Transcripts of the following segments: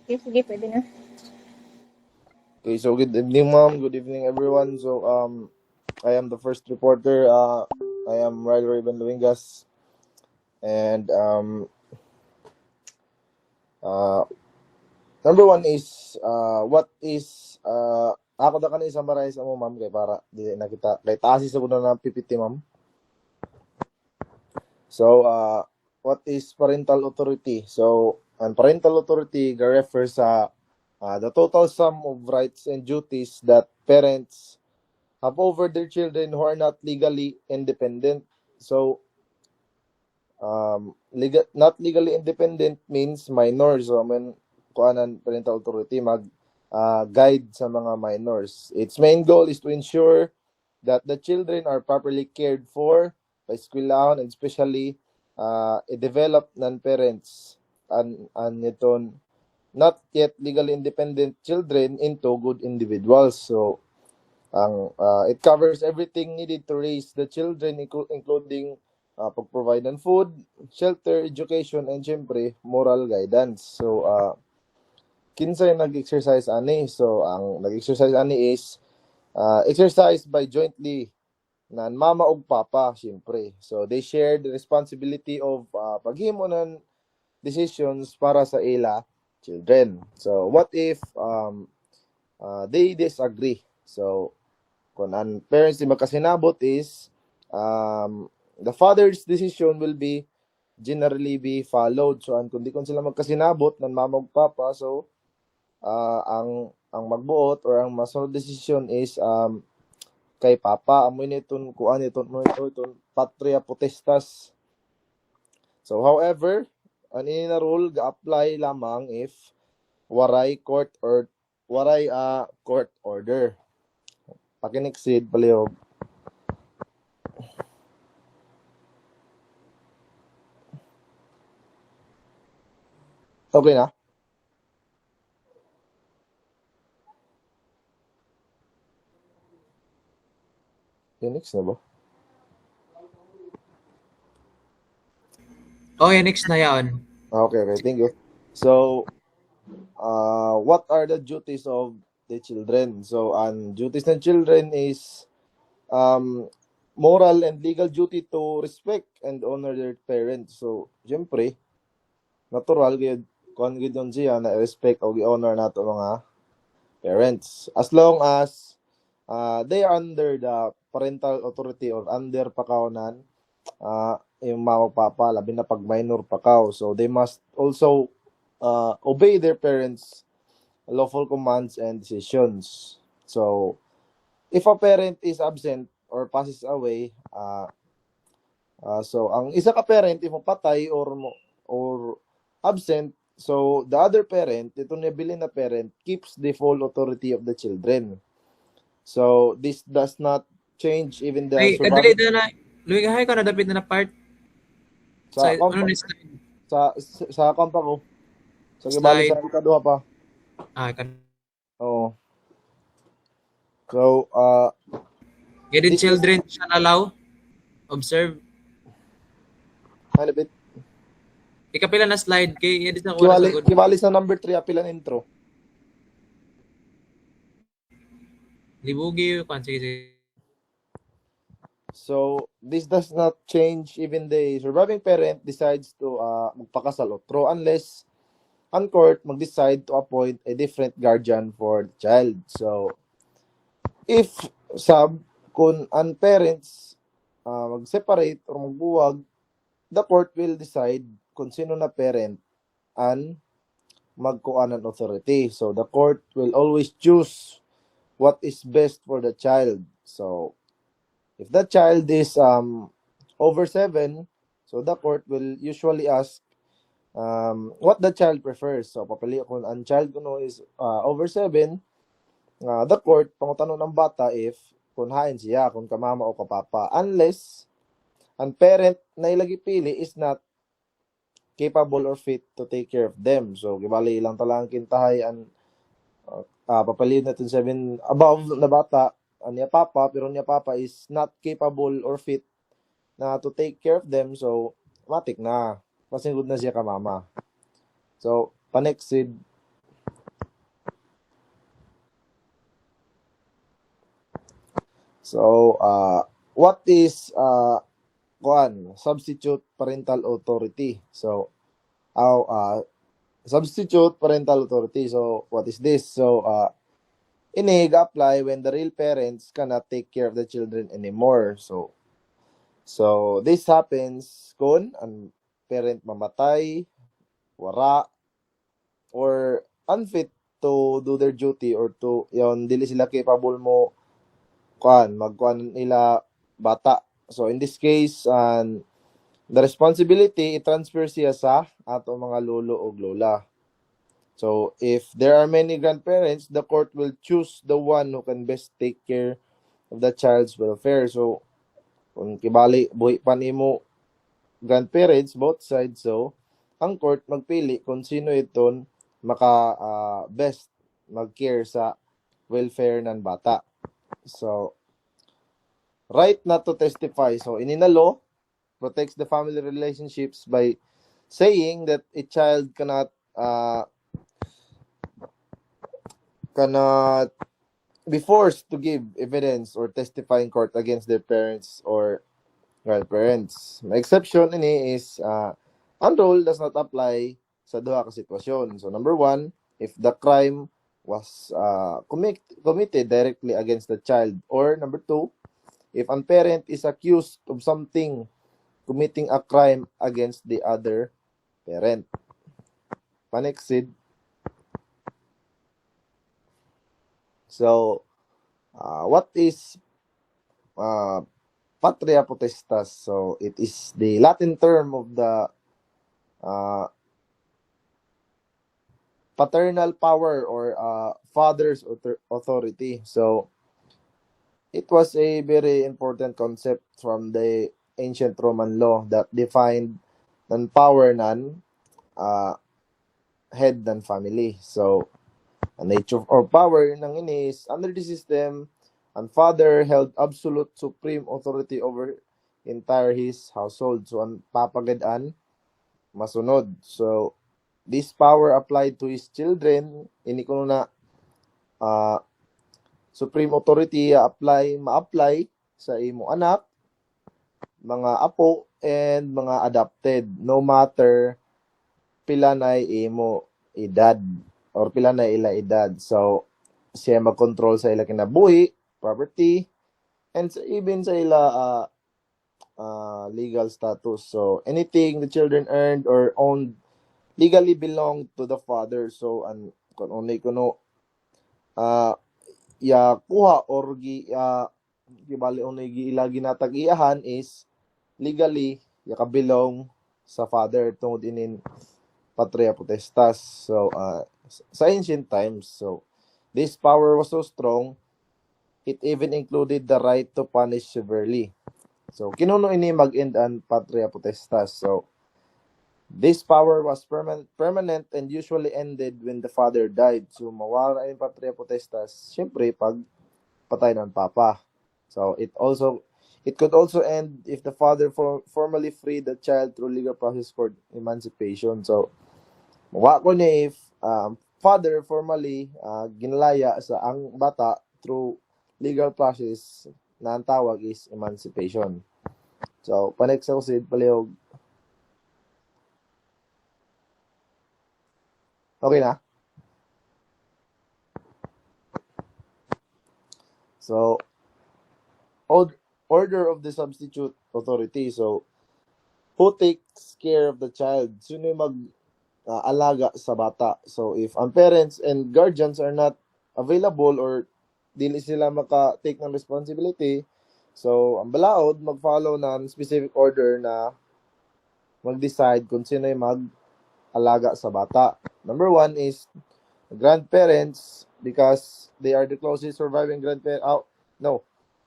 Okay, sige, pwede na. Okay, so good evening, ma'am. Good evening, everyone. So, I am the first reporter. I am Ryder Raven Luingas, and uh, number one is what is ako da kanina summarize mo, ma'am, kay para di na kita kay taasi sa kuno na PPT, ma'am. So, what is parental authority? So, ang parental authority refers sa the total sum of rights and duties that parents have over their children who are not legally independent. So, not legally independent means minors. So, kuanan parental authority guide sa mga minors. Its main goal is to ensure that the children are properly cared for by eskwelahan and especially developed non-parents and iton not yet legally independent children into good individuals. So, it covers everything needed to raise the children, including pag-provide ng food, shelter, education, and syempre, moral guidance. So, kinsay nag-exercise ani? So, ang nag-exercise ani is exercise by jointly nan mama ug papa, syempre. So, they share the responsibility of paghimo ng decisions para sa ila children. So, what if they disagree? So, kung ang parents di magkasinabot is the father's decision will be generally be followed. So kung di kon sila magkasinabot ng mama ug papa, so ang magbuot or ang masunod decision is kay papa amoy niton kuan niton mo iton patria potestas. So however, ang ini na rule ga-apply lamang if waray court order. Pakinig-exceed palihog. Okay na? Next na ba? Okay, next na yan. Okay, thank you. So, what are the duties of the children? So, ang duties ng children is moral and legal duty to respect and honor their parents. So, syempre, natural gyud kon gyud yun siya na respect o i-honor nato mga parents. As long as they are under the parental authority or under pakaunan yung mga papa, labi na pag minor pa kao. So, they must also obey their parents' lawful commands and decisions. So, if a parent is absent or passes away, so ang isa ka parent if patay or absent, so the other parent, ito nabilin na parent, keeps the full authority of the children. So, this does not change even the Ay, kadali na lumigahay ka na dapit na part. Sa ano ni slide? sa kampa ko. So, gibali sa ikaduha pa. Oo. So, Guided children shall allow, observe. Halibit. Ikapila na slide kay edit na Kibali sa number 3 apila intro. Libugi kan sige. So, this does not change even the surviving parent decides to magpakasal o true unless ang court mag-decide to appoint a different guardian for the child. So, if kung ang parents mag-separate or magbuwag, the court will decide kung sino na parent ang magkuanan authority. So, the court will always choose what is best for the child. So, if the child is over 7, so the court will usually ask what the child prefers. So, papili kung ang child kuno is over 7, the court pangutanong ng bata if kung hain siya, kung kamama o kapapa. Unless ang parent na ilagi pili is not capable or fit to take care of them. So, gibali ilang talang kintahay ang papaliw natin 7 above na bata, niya papa, pero niya papa is not capable or fit na to take care of them. So, matik na. Pasingod na siya ka mama. So, panexid. So, what is substitute parental authority? So, substitute parental authority. So, what is this? So, ini apply when the real parents cannot take care of the children anymore. So this happens kung ang parent mamatay, wara, or unfit to do their duty, or to yon dili sila capable mo magkuan nila bata. So in this case, the responsibility i-transfer siya sa ato mga lolo o lola. So if there are many grandparents, the court will choose the one who can best take care of the child's welfare. So kung kibali buhi pa nimo grandparents both sides, so ang court magpili kung sino iton maka best mag-care sa welfare ng bata. So right not to testify. So inina law protects the family relationships by saying that a child cannot be forced to give evidence or testify in court against their parents or grandparents. May exception ini is ang rule does not apply sa duha ka sitwasyon. So number one, if the crime was committed directly against the child, or number two, if a parent is accused of something committing a crime against the other parent. Panexid. So, what is patria potestas? So, it is the Latin term of the paternal power or father's authority. So, it was a very important concept from the ancient Roman law that defined ng power ng head ng family. So, ang nature or power ng ini is under the system, ang father held absolute supreme authority over entire his household. So, ang papagadaan, masunod. So, this power applied to his children, ini ko na supreme authority ma-apply sa imo anak, mga apo, and mga adopted, no matter pila na imo edad or pila na ila edad. So, siya mag-control sa ila kinabuhi, property, and even sa ila legal status. So, anything the children earned or owned legally belong to the father. So, kung unay kuno ya kuha or gibali unay giila ginatag iyahan is legally ya kabilong sa father tungod inin patria potestas. So, sa ancient times, so this power was so strong, it even included the right to punish severely. So, kinuno ini mag-end ang patria potestas. So, this power was permanent and usually ended when the father died. So, mawala yung patria potestas, syempre, pag patay ng papa. So, it could also end if the father formally freed the child through legal process for emancipation. So, wa ko ni if father formally ginlaya sa ang bata through legal process na ang tawag is emancipation. So, panext ako Sid palihog. Okay na? So, order of the substitute authority. So, who takes care of the child? Sino yung alaga sa bata? So, if ang parents and guardians are not available or dili sila maka-take ng responsibility, so, ang balaod, mag-follow ng specific order na mag-decide kung sino yung mag-alaga sa bata. Number one is grandparents because they are the closest surviving grandparents.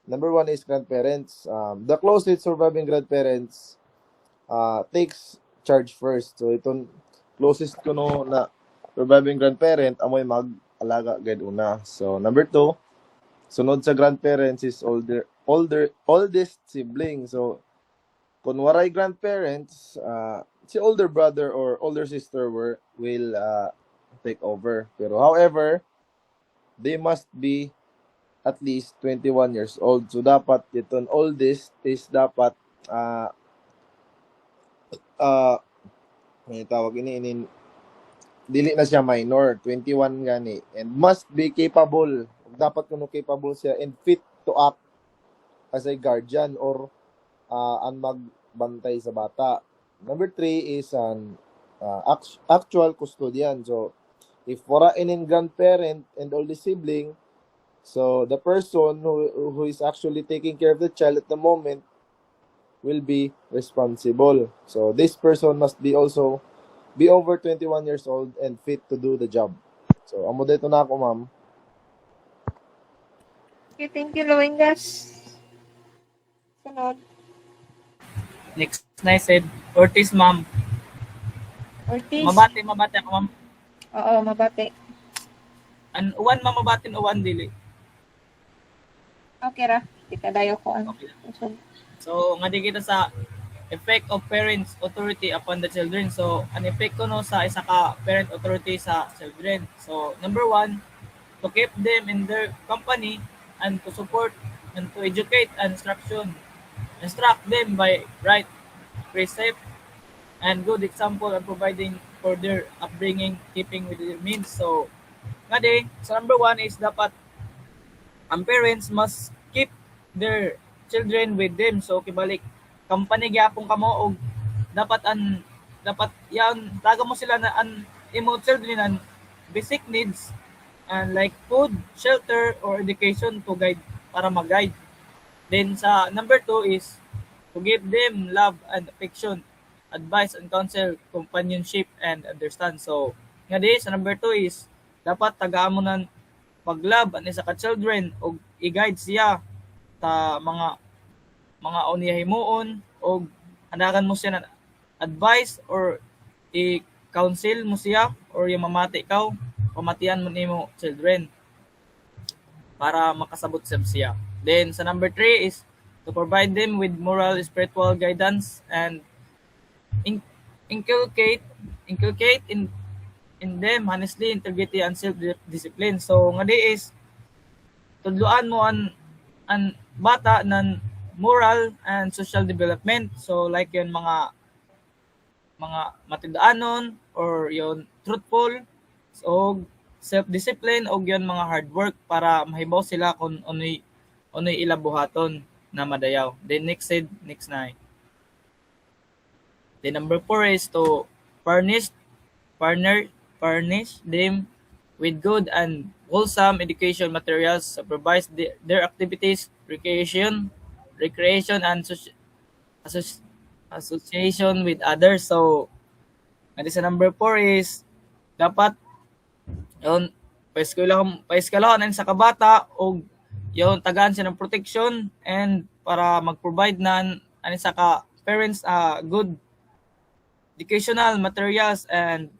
Number one is grandparents. The closest surviving grandparents takes charge first. So, itong closest ko no na surviving grandparent, amoy mag-alaga gad una. So, number two, sunod sa grandparents is oldest sibling. So, kung waray grandparents, si older brother or older sister will take over. Pero however, they must be at least 21 years old. So dapat itong oldest is dapat may tawag ini dili na siya minor, 21 gani, and must be capable. Dapat kuno capable siya and fit to act as a guardian or ang magbantay sa bata. Number 3 is an actual custodian. So if wala in grandparent and older sibling, so the person who is actually taking care of the child at the moment will be responsible. So this person must be also be over 21 years old and fit to do the job. So amo dito na ako, ma'am. Okay, thank you, Luengas. Sunod. Next na said, Ortiz, ma'am. Ortiz. Mabati ako, ma'am. Oo, mabati. Uwan, ma'am, mabatin, uwan, dili. Okay ra. Di ka dayo ko. Okay. So, nga di kita sa effect of parents' authority upon the children. So, ang effect ko no sa isa ka parent authority sa children. So, number 1, to keep them in their company and to support and to educate and instruct them by right precept and good example and providing for their upbringing, keeping with their means. So, nga di, so number 1 is dapat ang parents must keep their children with them. So kibalik company gyapon kamo og dapat yan taga mo sila na an imo children an basic needs and like food, shelter or education to guide para mag-guide. Then sa number 2 is to give them love and affection, advice and counsel, companionship and understand. So nga di sa number 2 is dapat tagaan mo nan paglab ani sa ka children og i-guide siya ta mga unihimuon o hanakan mo siya ng advice or i-counsel mo siya or yung mamati ka pamatian mo nimo children para makasabot siya. Then sa number 3 is to provide them with moral spiritual guidance and inculcate in them honestly, integrity and self-discipline. So nga di is tudloan mo an bata ng moral and social development. So like yun mga matindaanon or yun truthful o self-discipline o yun mga hard work para mahibaw sila kung unoy ilabuhaton na madayaw. Then next na. Then number 4 is to furnish them with good and wholesome education materials, supervise their activities, recreation and association with others. So, sa number 4 is dapat yun paeskwelahan sa kabata o yun tagaan siya ng protection and para mag-provide na sa ka parents good educational materials and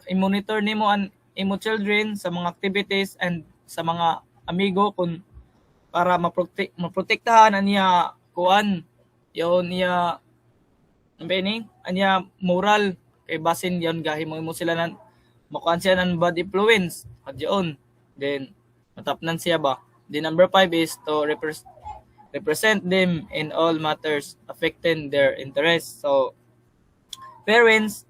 i-monitor nimo ang imo children sa mga activities and sa mga amigo kung para maprotektahan aniya kuan yon niya aniya moral kay basin yon gahimo mo sila nan makuan siya ng bad influence at yon then matapnan siya ba. Then number 5 is to represent them in all matters affecting their interests. So parents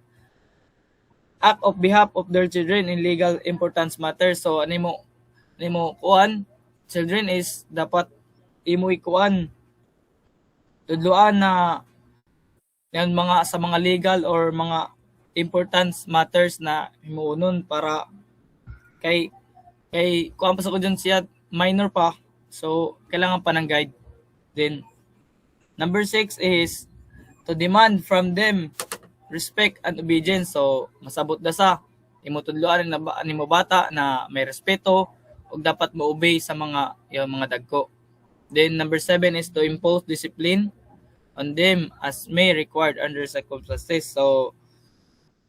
act of behalf of their children in legal importance matters. So animo kuan children is dapat imo ikuan tudloan na yan mga sa mga legal or mga importance matters na himuunon para kay kuan pa sa ko dyan siya minor pa so kailangan pa ng guide. Then number 6 is to demand from them respect and obedience. So masabot da sa imo tudloan ni mo bata na may respeto ug dapat mo-obey sa mga dagko. Then number 7 is to impose discipline on them as may required under circumstances. So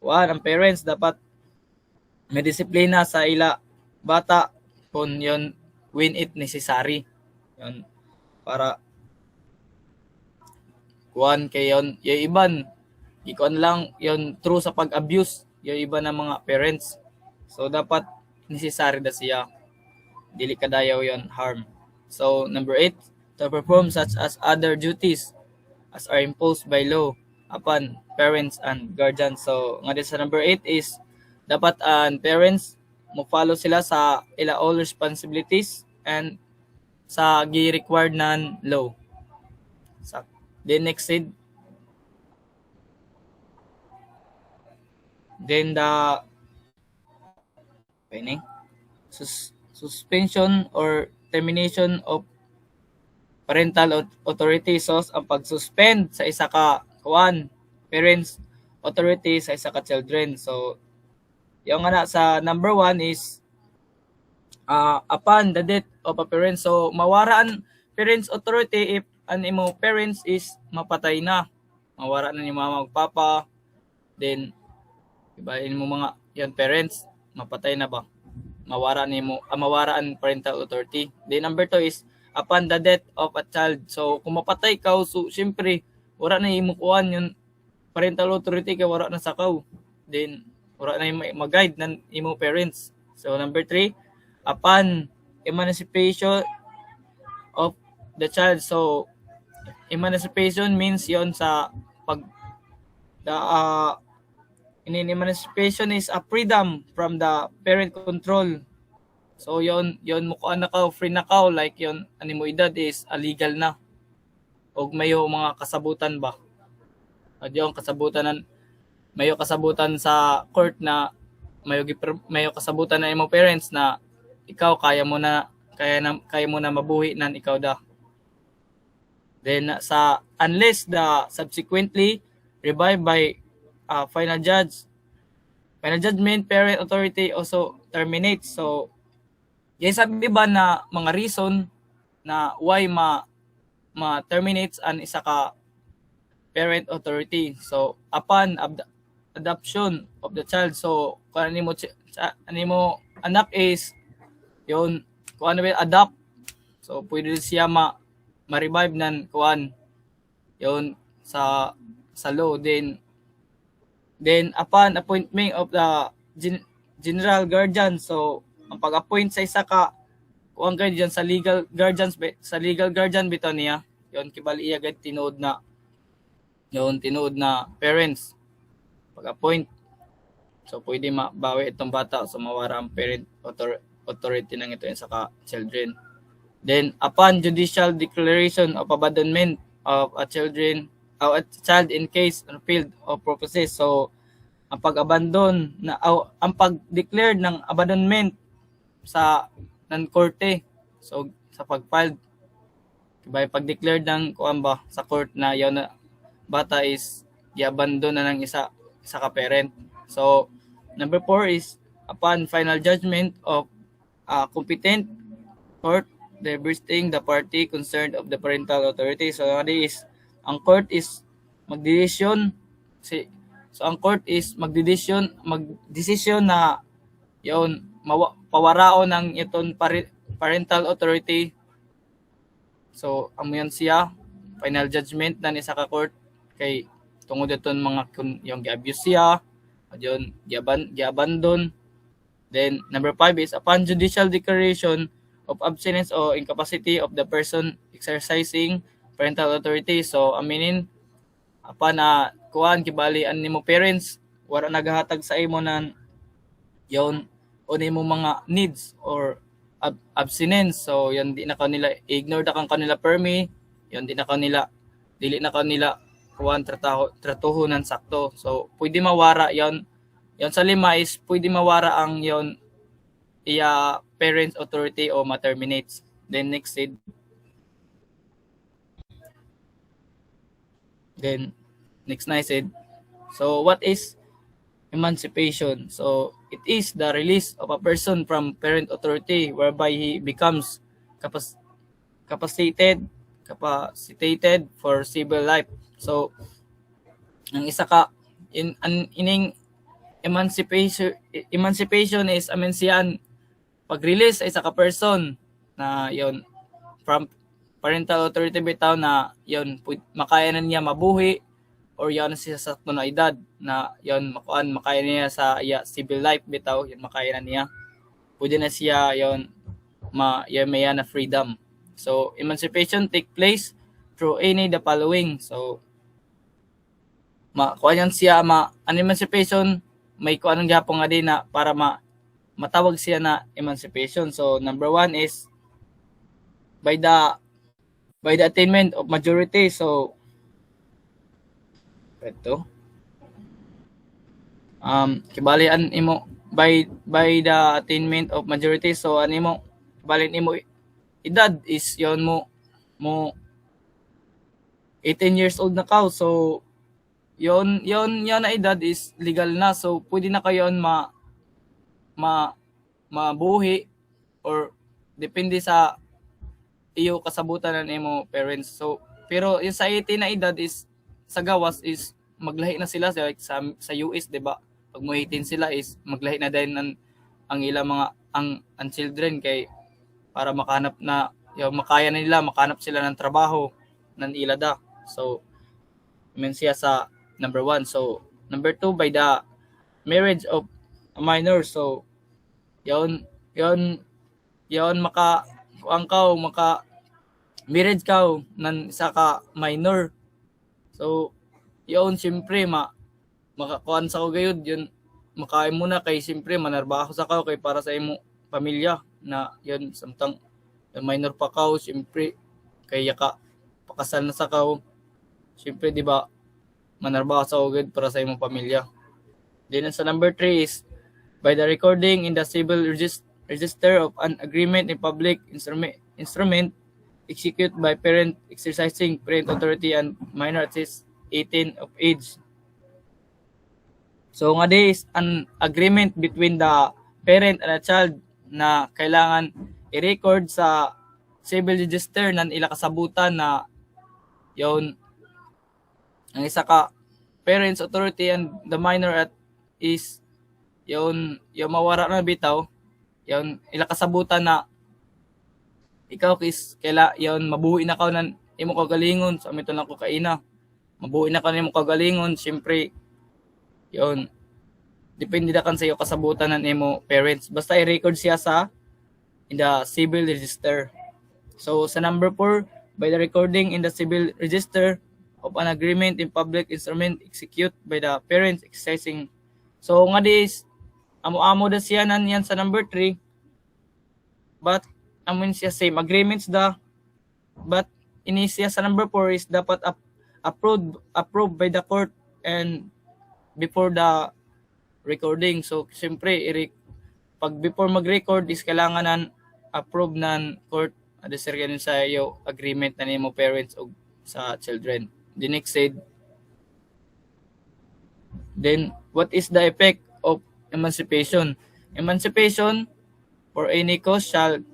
ang parents dapat may disiplina sa ila bata kung yon when it necessary. Yon para kuan kay yon yung iban ikuan lang yon true sa pag-abuse yung iba ng mga parents. So dapat necessary da siya. dili kadayaw yon harm. So number 8, to perform such as other duties as are imposed by law upon parents and guardians. So nga sa number 8 is dapat ang parents mo follow sila sa ila all responsibilities and sa gi-required nan law. So, then next sid. Then the suspension or termination of parental authority. So ang pag-suspend sa isa ka parents authority sa isa ka children. So yung nga sa number 1 is upon the death of a parent. So mawaraan parents authority if an imo parents is mapatay na. Mawara na ni mama ug papa. Then ibahin mo mga yan parents mapatay na ba? Mawara ang parental authority. Then number 2 is upon the death of a child. So kung mapatay ka, so syempre wala na imukuan yung parental authority kay wala na sa kaw. Then wala na mag-guide ng imo parents. So number 3, upon emancipation of the child. So emancipation means yon sa pag emancipation is a freedom from the parent control. So yon mukuan na ka, free na ka, like yon animo edad is illegal na. Og mayo mga kasabutan ba? Ad yung kasabutan mayo kasabutan sa court na mayo kasabutan na imo parents na ikaw kaya mo na mabuhi nan ikaw da. Then sa unless the subsequently revived by final judgment, parent authority also terminates. So yan sabi ba na mga reason na why ma-terminates an isa ka parent authority. So upon adoption of the child. So kung animo anak is yon kung ano adopt. So pwede siya ma-revive nan kuan yon sa law. Then upon appointment of the general guardian. So ang pag-appoint sa isa ka kuang guardian sa legal guardian bitaw niya yon kibali iya gad tinuod na parents pag-appoint. So pwede mabawi itong bata so mawara ang parent authority ng ito sa ka children. Then upon judicial declaration of abandonment of a child in case of field of purposes. So ang pag-abandon na ang pag-declare ng abandonment sa ng korte. So sa pag-file pag-declare ng kuan ba sa court na yon na bata is i-abandon na ng isa ka parent. So number 4 is upon final judgment of competent court divesting the party concerned of the parental authority. So is ang court is magdesisyon magdesisyon na yon pawaraon ng iton parental authority. So amoyan siya final judgment na ni sa ka court kay tungod iton mga yung gi-abuse siya yon gi-abandon. Then number 5 is upon judicial declaration of abstinence or incapacity of the person exercising parental authority. So aminin apa na kuan kibali an nimo parents wala nagahatag sa imo nan yon o nimo mga needs or abstinence. So yan di na kanila ignore da kan kanila permi, yon dili na kanila kuan tratuhonan sakto. So pwede mawara yon sa 5 is pwede mawara ang yon iya parents authority o ma-terminates. Then next sid. Then next na said. So what is emancipation? So it is the release of a person from parent authority whereby he becomes capacitated for civil life. So ang isa ka ining emancipation is siyan pag-release sa isa ka person na yon from parental authority bitaw na yon makaya na niya mabuhi or yon siya sa na edad na yon makaya niya sa civil life bitaw yon makaya na niya pwede na siya yon maya na freedom. So emancipation take place through any the following. So kuan yan siya an emancipation may kuan gyapon nga din na para matawag siya na emancipation. So number 1 is by the attainment of majority. So ito kibali an imo by the attainment of majority. So ano imo balin imo edad is yon mo 18 years old na ka. So yon na edad is legal na. So pwede na kayo mabuhi or depende sa iyo kasabutan ng imo parents. So pero yung sa 18 na edad is sa gawas is maglahi na sila like sa US, 'di ba? Pag mo 18 sila is maglahi na din ang ilang mga ang children kay para makahanap na yung makaya na nila makahanap sila ng trabaho ng ilada. So men siya sa number 1. So number 2 by the marriage of a minor. So yon maka marriage ka ng isa ka minor. So yon siyempre makakuan sa ko gayud yun makain mo na kay siyempre manarbaho sa kao kay para sa imo pamilya na yon samtang minor pa kao siyempre kaya ka pakasal na sa kao siyempre di ba manarbaho sa ko para sa imo pamilya. Then sa number 3 is by the recording in the civil register of an agreement in public instrument executed by parent exercising parent authority and minor at 18 of age. So nga is an agreement between the parent and a child na kailangan i-record sa civil register ng ila kasabutan na yon ang isa ka parents authority and the minor at is yung mawara na bitaw yon ila kasabutan na ikaw is kaila yon mabuhi na ka ng imo kagalingon sa amito lang kokaina mabuhi na ka nimo kagalingon siyempre yon depende na kan sa iyo kasabutan ng imo parents basta i-record siya sa in the civil register. So sa number 4 by the recording in the civil register of an agreement in public instrument executed by the parents exercising. So nga dis amo da siya nan yan sa number 3 but amun siya same agreements but ini siya sa number 4 is dapat approved by the court and before the recording. So siyempre pag before mag-record is kailangan nan approve ng court ada sergan sa iyo agreement na nimo parents o sa children. The next said then what is the effect of emancipation? Emancipation for any cause shall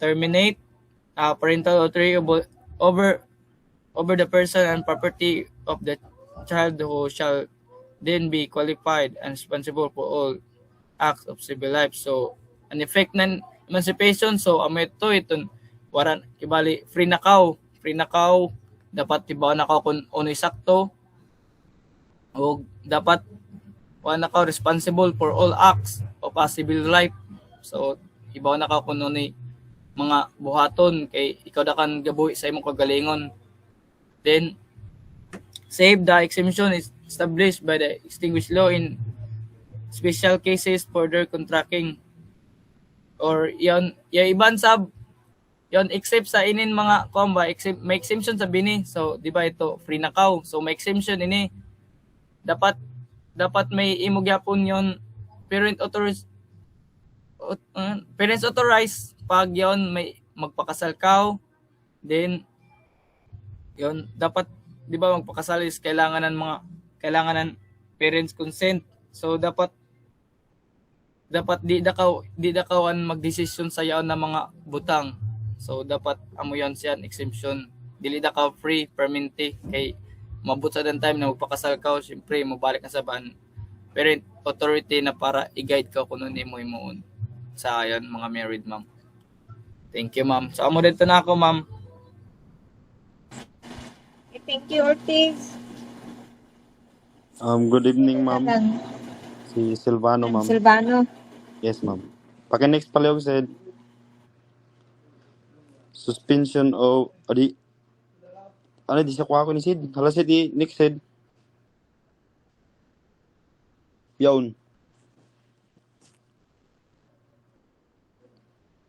terminate parental authority over the person and property of the child who shall then be qualified and responsible for all acts of civil life. So an effect ng emancipation so iton waran kibali free na kaw dapat tibaw na kaw kung unoy sakto o dapat na kaw responsible for all acts of a civil life. So ibaw na kaw kung unoy mga buhaton kay ikaw da kan gabuhi sa imong kagalingon. Then save the exemption is established by the extinguished law in special cases for their contracting or yon iban sab yon except sa inin mga komba may exemption sa bini. So di ba ito free na kaw so may exemption ini dapat may imo gyapon yon parents authorized pag yon may magpakasal kaw then yon dapat di ba magpakasal is kailangan ng parents consent. So dapat di da kaw an magdesisyon sa yaon na mga butang. So dapat amo yan siya exemption. Dili da ka free permanente kay mabot sa dan time na magpakasal ka syempre mobalik na sa ban parent authority na para i-guide ka kuno nimo imoon sa ayon mga married ma'am. Thank you ma'am. So amo dito na ako ma'am. Thank you, Ortiz. Good evening, ma'am. Tagang Si Silvano, ma'am. Silvano. Yes, ma'am. Paki-next pala yung said. suspension of di ano di sa kuha ko ni Sid. Hala Sid Nick said. Yawn.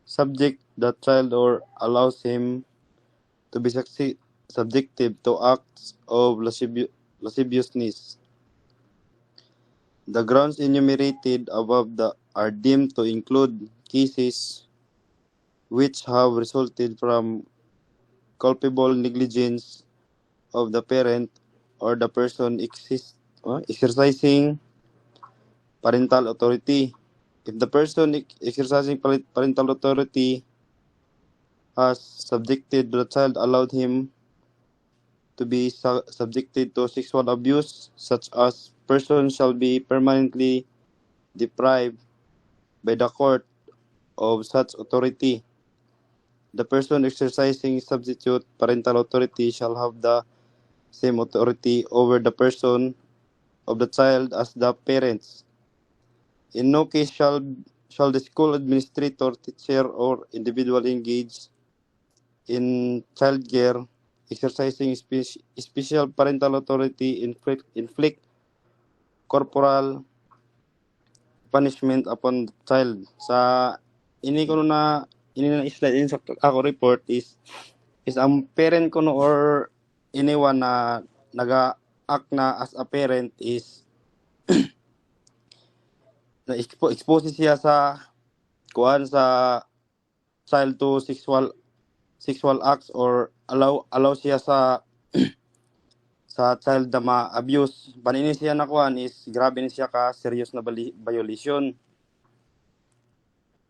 Subject the child or allows him to be subjective to acts of lasciviousness. The grounds enumerated above are deemed to include cases which have resulted from culpable negligence of the parent or the person exercising parental authority. If the person exercising parental authority has subjected the child, allowed him to be subjected to sexual abuse, such as person shall be permanently deprived by the court of such authority. The person exercising substitute parental authority shall have the same authority over the person of the child as the parents. In no case shall the school administrator, teacher, or individual engaged in child care exercising special parental authority inflict corporal punishment upon the child. Sa ini na slide in sa ako report is ang parent ko no or anyone na naga-act na as a parent is na expose siya sa kuan sa child to sexual acts or allow siya sa sa child na ma-abuse. Panini siya na kuan is grabe ni siya ka serious na violation.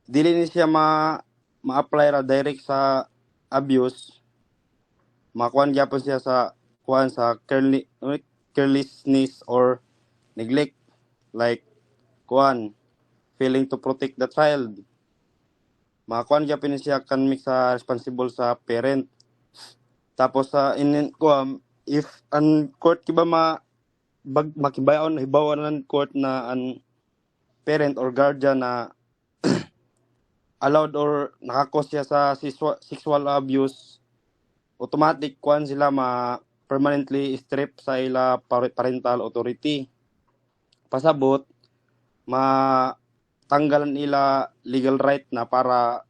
Dili ni siya ma-apply ra direct sa abuse. Makuan gyapon siya sa kuan sa carelessness or neglect, like kuan failing to protect the child. Makuan gyapon siya kan mix sa responsible sa parent. Tapos sa kuan if an court kiba makibayon hibawan ng court na an parent or guardian na allowed or nakakos siya sa sexual abuse, automatic kuan sila permanently strip sa ila parental authority. Pasabot matanggalan ila legal right na para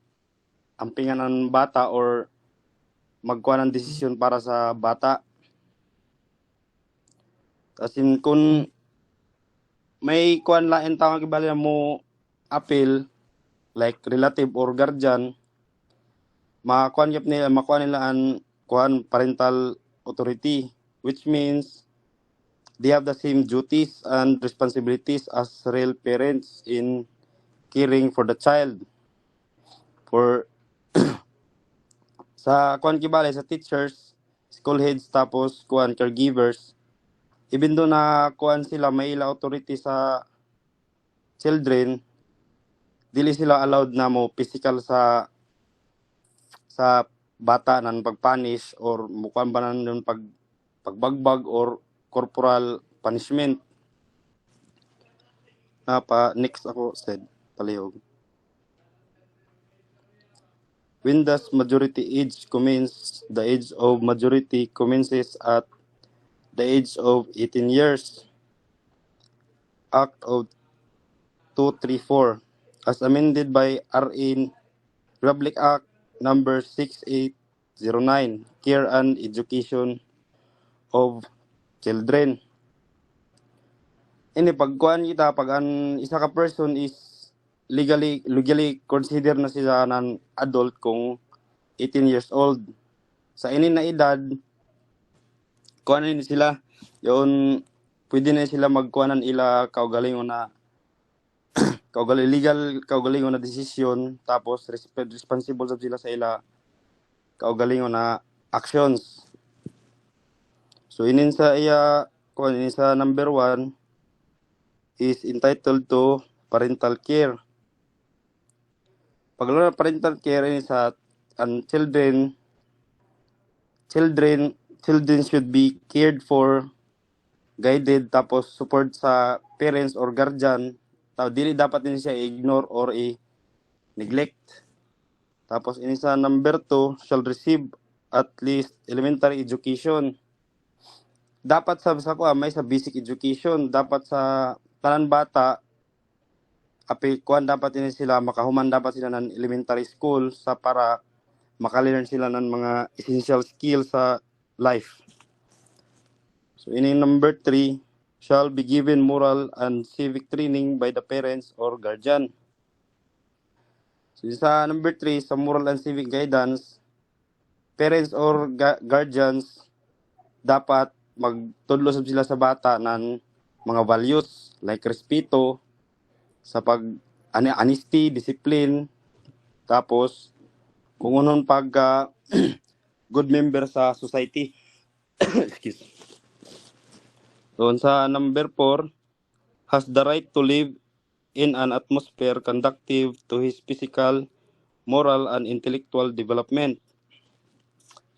ampingan ang bata or magkuha ng desisyon para sa bata. Kasi kung may kuan lain tawag ibali mo appeal like relative or guardian, makuha nila ang kuan parental authority, which means they have the same duties and responsibilities as real parents in caring for the child. For sa kuan kibali sa teachers, school heads, tapos kuan caregivers, even though na kuan sila may ila authority sa children, dili sila allowed na mo physical sa bata nan pagpunish or mukuan ba nan pagbagbag or corporal punishment. Next ako said palihog. When does majority age commence? The age of majority commences at the age of 18 years. Act of 234 as amended by RA Republic Act number 6809, Care and Education of Children. Ini pagkuan kita pag an isa ka person is legally consider na sila nan adult kung 18 years old. Sa ini na edad kuan ni sila yon pwede na sila magkuanan ila kaugalingon na kaugalingon na decision, tapos responsible sila sa ila kaugalingon na actions. So inin sa number 1 is entitled to parental care. Pag parental care ini sa children should be cared for, guided, tapos support sa parents or guardian. Dili dapat din siya ignore or neglect. Tapos ini sa number 2 shall receive at least elementary education. Dapat sa ko may sa basic education, dapat sa tanan bata api kuan dapat ini sila makahuman dapat sila ng elementary school sa para makalearn sila ng mga essential skills sa life. So ini number 3 shall be given moral and civic training by the parents or guardian. So sa number 3 sa moral and civic guidance, parents or guardians dapat magtudlo sila sa bata ng mga values like respeto sa pag honesty, discipline, tapos kung unon pag good member sa society. Excuse. So sa number 4 has the right to live in an atmosphere conducive to his physical, moral, and intellectual development.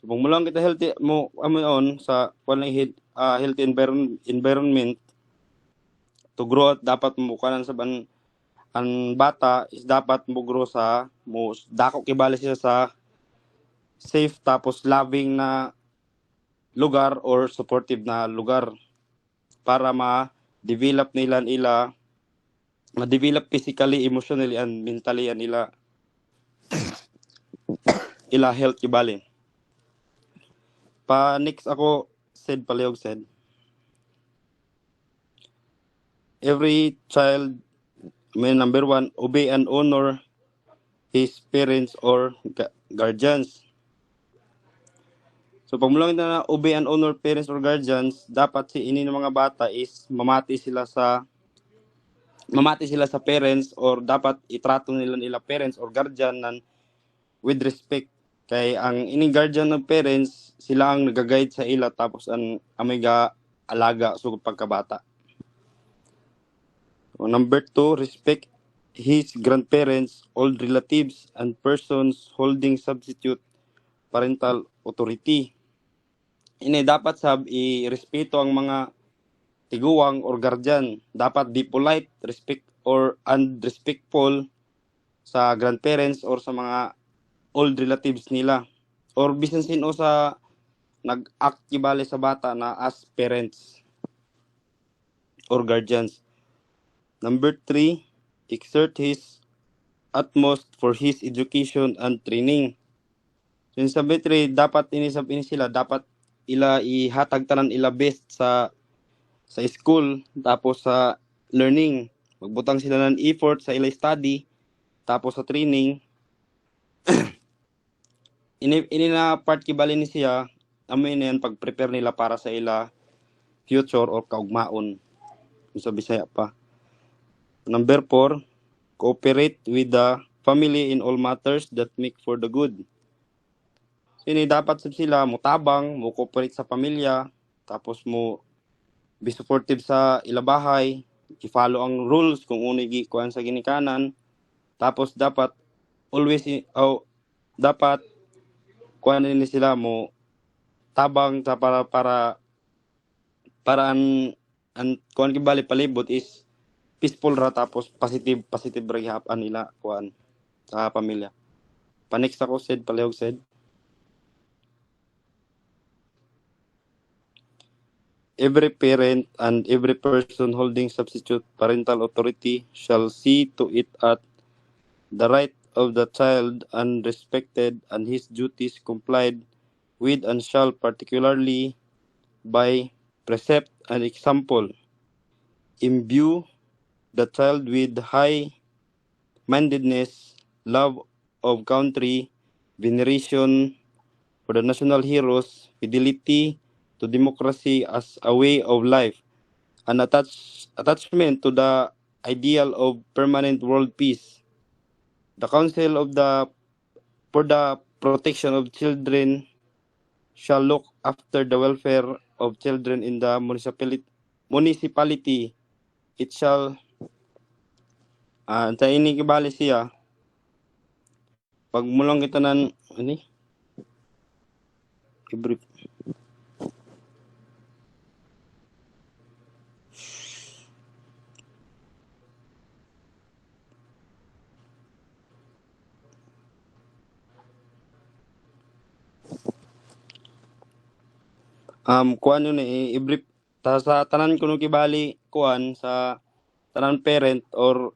So, kung mulang kita healthy mo on sa healthy environment to grow at dapat mo kanan sa ang bata is dapat mo grow sa mo dako kibali siya sa safe tapos loving na lugar or supportive na lugar para ma-develop ma-develop physically, emotionally, and mentally and ila health kibali. Pa next ako said palihog said every child may number 1 obey and honor his parents or guardians. So pag mulang na obey and honor parents or guardians, dapat si ini ng mga bata is mamati sila sa parents or dapat itrato nila parents or guardian nan with respect kay ang ini guardian ng parents sila ang nagaguide sa ila tapos ang amiga alaga sa pagkabata. So, number 2, respect his grandparents, old relatives, and persons holding substitute parental authority. Ini dapat i-respeto ang mga tiguang or guardian. Dapat be polite, respect or unrespectful sa grandparents or sa mga old relatives nila. Or bisan sino sa nag-act kibali sa bata na as parents or guardians. Number 3, exert his utmost for his education and training. So yung sabi 3, dapat ini sila, dapat ila ihatag tanan ila best sa school, tapos sa learning. Magbutang sila ng effort sa ila study, tapos sa training. ini na part kibali ni siya, amin yan pag-prepare nila para sa ila future or kaugmaon. Yung sa Bisaya pa. Number 4, cooperate with the family in all matters that make for the good. So, ini dapat sila mutabang, mo cooperate sa pamilya, tapos mo be supportive sa ilabahay, i-follow ang rules kung unigi kuan sa ginikanan. Tapos dapat always dapat kuan din sila mo tabang sa para ang kuan kibali palibot is peaceful ra tapos positive ra gihap-an nila kuan sa pamilya. Pa next ako said palihog said every parent and every person holding substitute parental authority shall see to it at the right of the child unrespected and his duties complied with and shall particularly by precept and example imbue the child with high-mindedness, love of country, veneration for the national heroes, fidelity to democracy as a way of life, and attachment to the ideal of permanent world peace. The Council for the Protection of Children shall look after the welfare of children in the municipality. It shall sa ini kibali siya pag mulong kita nan ani every Kuan yun every sa tanan kuno kibali kuan sa tanan parent or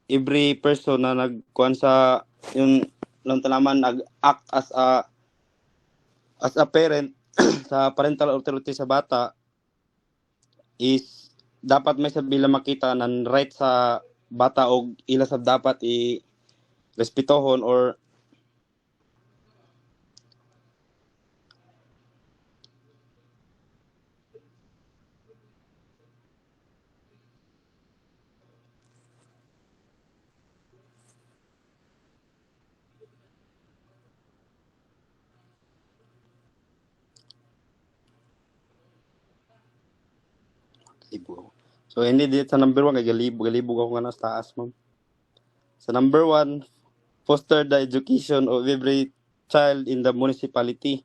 every person na nagkuan sa yung lang tanaman nag-act as a parent sa parental authority sa bata is dapat may sabila makita nan right sa bata og ila sa dapat i respetohon or libo. So hindi dit sa number 1 kay galibog ako nga sa taas ma'am. Sa number 1, foster the education of every child in the municipality.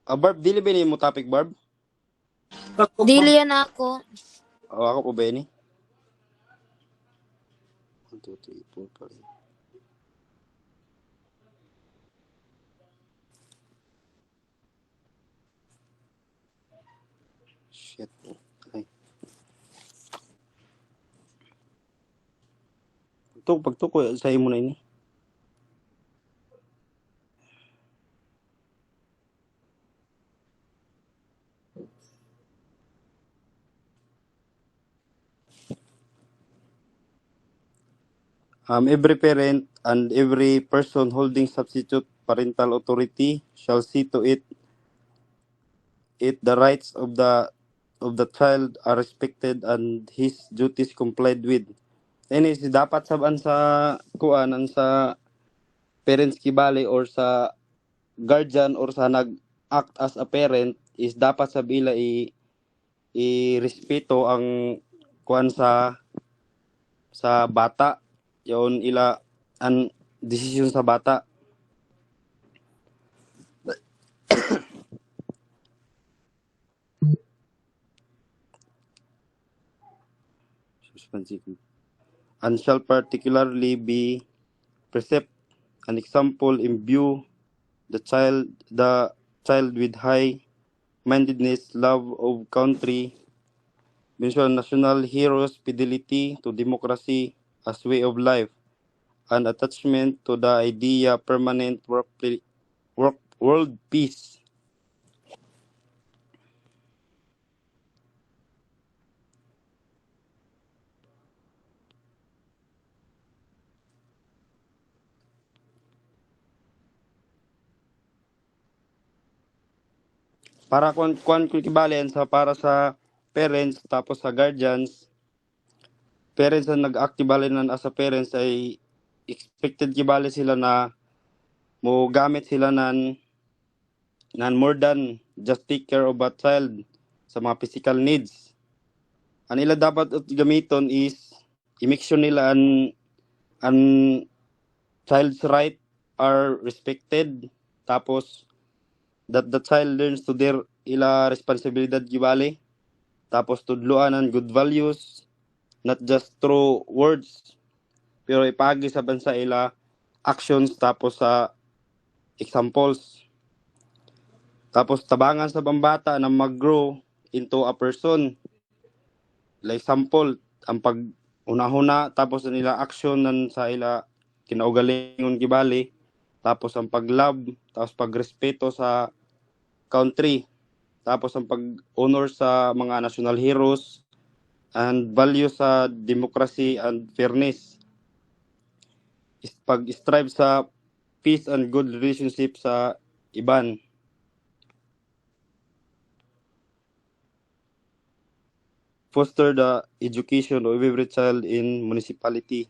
Barb, dili ba ni mo topic, Barb? Dili yan ako. O ako po ba ni? 1, 2, 3, 4, 5. Shit. Ay. Pagtuko sa imo na ini. Every parent and every person holding substitute parental authority shall see to it the rights of the child are respected and his duties complied with. Ini si dapat saban sa kuanan sa parents kibali or sa guardian or sa nag-act as a parent is dapat sa bila i-respeto ang kuan sa bata yon ila ang desisyon sa bata. And shall particularly be precept an example imbue the child with high mindedness, love of country, mention national heroes, fidelity to democracy as way of life, and attachment to the idea permanent world peace. Para kung kibalian sa para sa parents tapos sa guardians, parents na nag-actibali nan as a parents ay expected kibali sila na mo gamit sila nan more than just take care of a child sa mga physical needs. Ang ila dapat gamiton is i-make sure nila ang child's right are respected, tapos that the child learns to their ila responsibilidad gibali, tapos tudloan ang good values not just through words pero ipagi sa bansa ila actions tapos sa examples. Tapos tabangan sa bambata na mag-grow into a person. Like example, ang pag una-huna tapos nila action nan sa ila kinaugalingon gibali, tapos ang pag-love, tapos pagrespeto sa country, tapos ang pag-honor sa mga national heroes and value sa democracy and fairness. Pag-strive sa peace and good relationship sa iban. Foster the education of every child in municipality.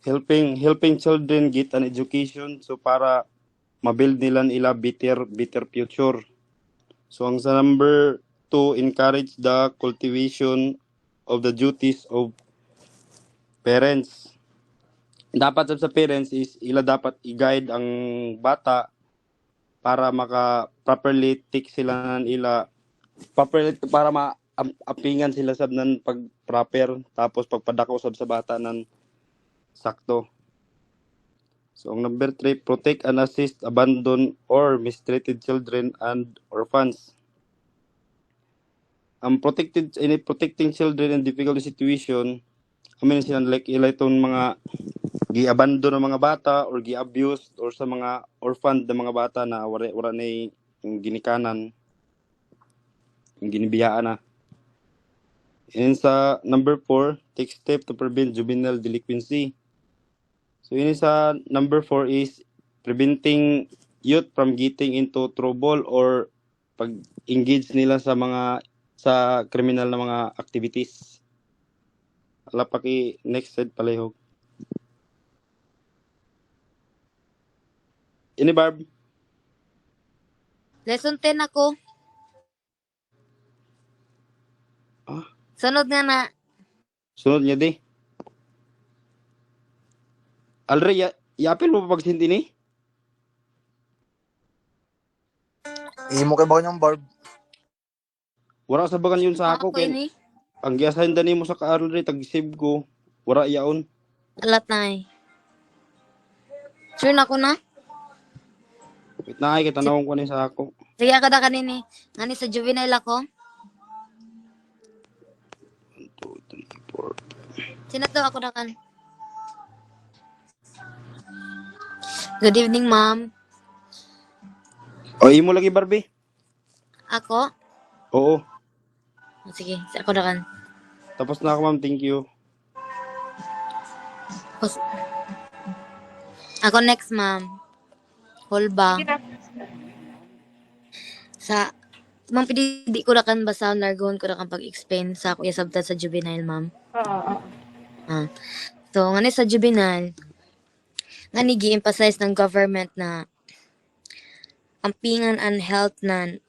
helping children get an education so para mabuild nila better future. So ang sa number 2, encourage the cultivation of the duties of parents. Dapat sa parents is ila dapat i-guide ang bata para maka properly take sila ng ila properly para apingan sila sab ng pag proper tapos pagpadako sab sa bata ng sakto. So ang number 3, protect and assist abandoned or mistreated children and orphans. Ang protecting children in difficult situation, sila like ila itong mga gi-abandon ng mga bata or gi-abuse or sa mga orphan ng mga bata na wala na yung ginikanan, yung ginibiyaan na. And sa number 4, take step to prevent juvenile delinquency. So yun sa number 4 is preventing youth from getting into trouble or pag-engage nila sa criminal na mga activities. Alapaki next slide palihog. Ini Barb? Lesson 10 ako. Ah? Sunod nga na. Sunod niya di. Alre, yapil mo pa pagsinti ni? Imo kay ba kanyang Barb? Wala sa bagan yun sa ako. Ako Kaya ini. ang giasahin dani mo sa ka-Alre, tag-save ko. Wala yaon. Alat na eh. Sure na ako na. Wait na ay, kitanawang ko ni sa ako. Sige ako na kanini. Ngani sa juvenile ako. 1, 2, 3, 4. Sinato ako na kan. Good evening, ma'am. O, imo lagi Barbie? Ako? Oo. Sige, ako na kan. Tapos na ako ma'am, thank you. Ako next, ma'am. Holba. Sa ma'am, pidi ko na kan basa nargon ko na kan pag-explain sa kuya sabta sa juvenile, ma'am. Oo. So, ngani sa juvenile, ngani gi-emphasize ng government na ampingan ang health ng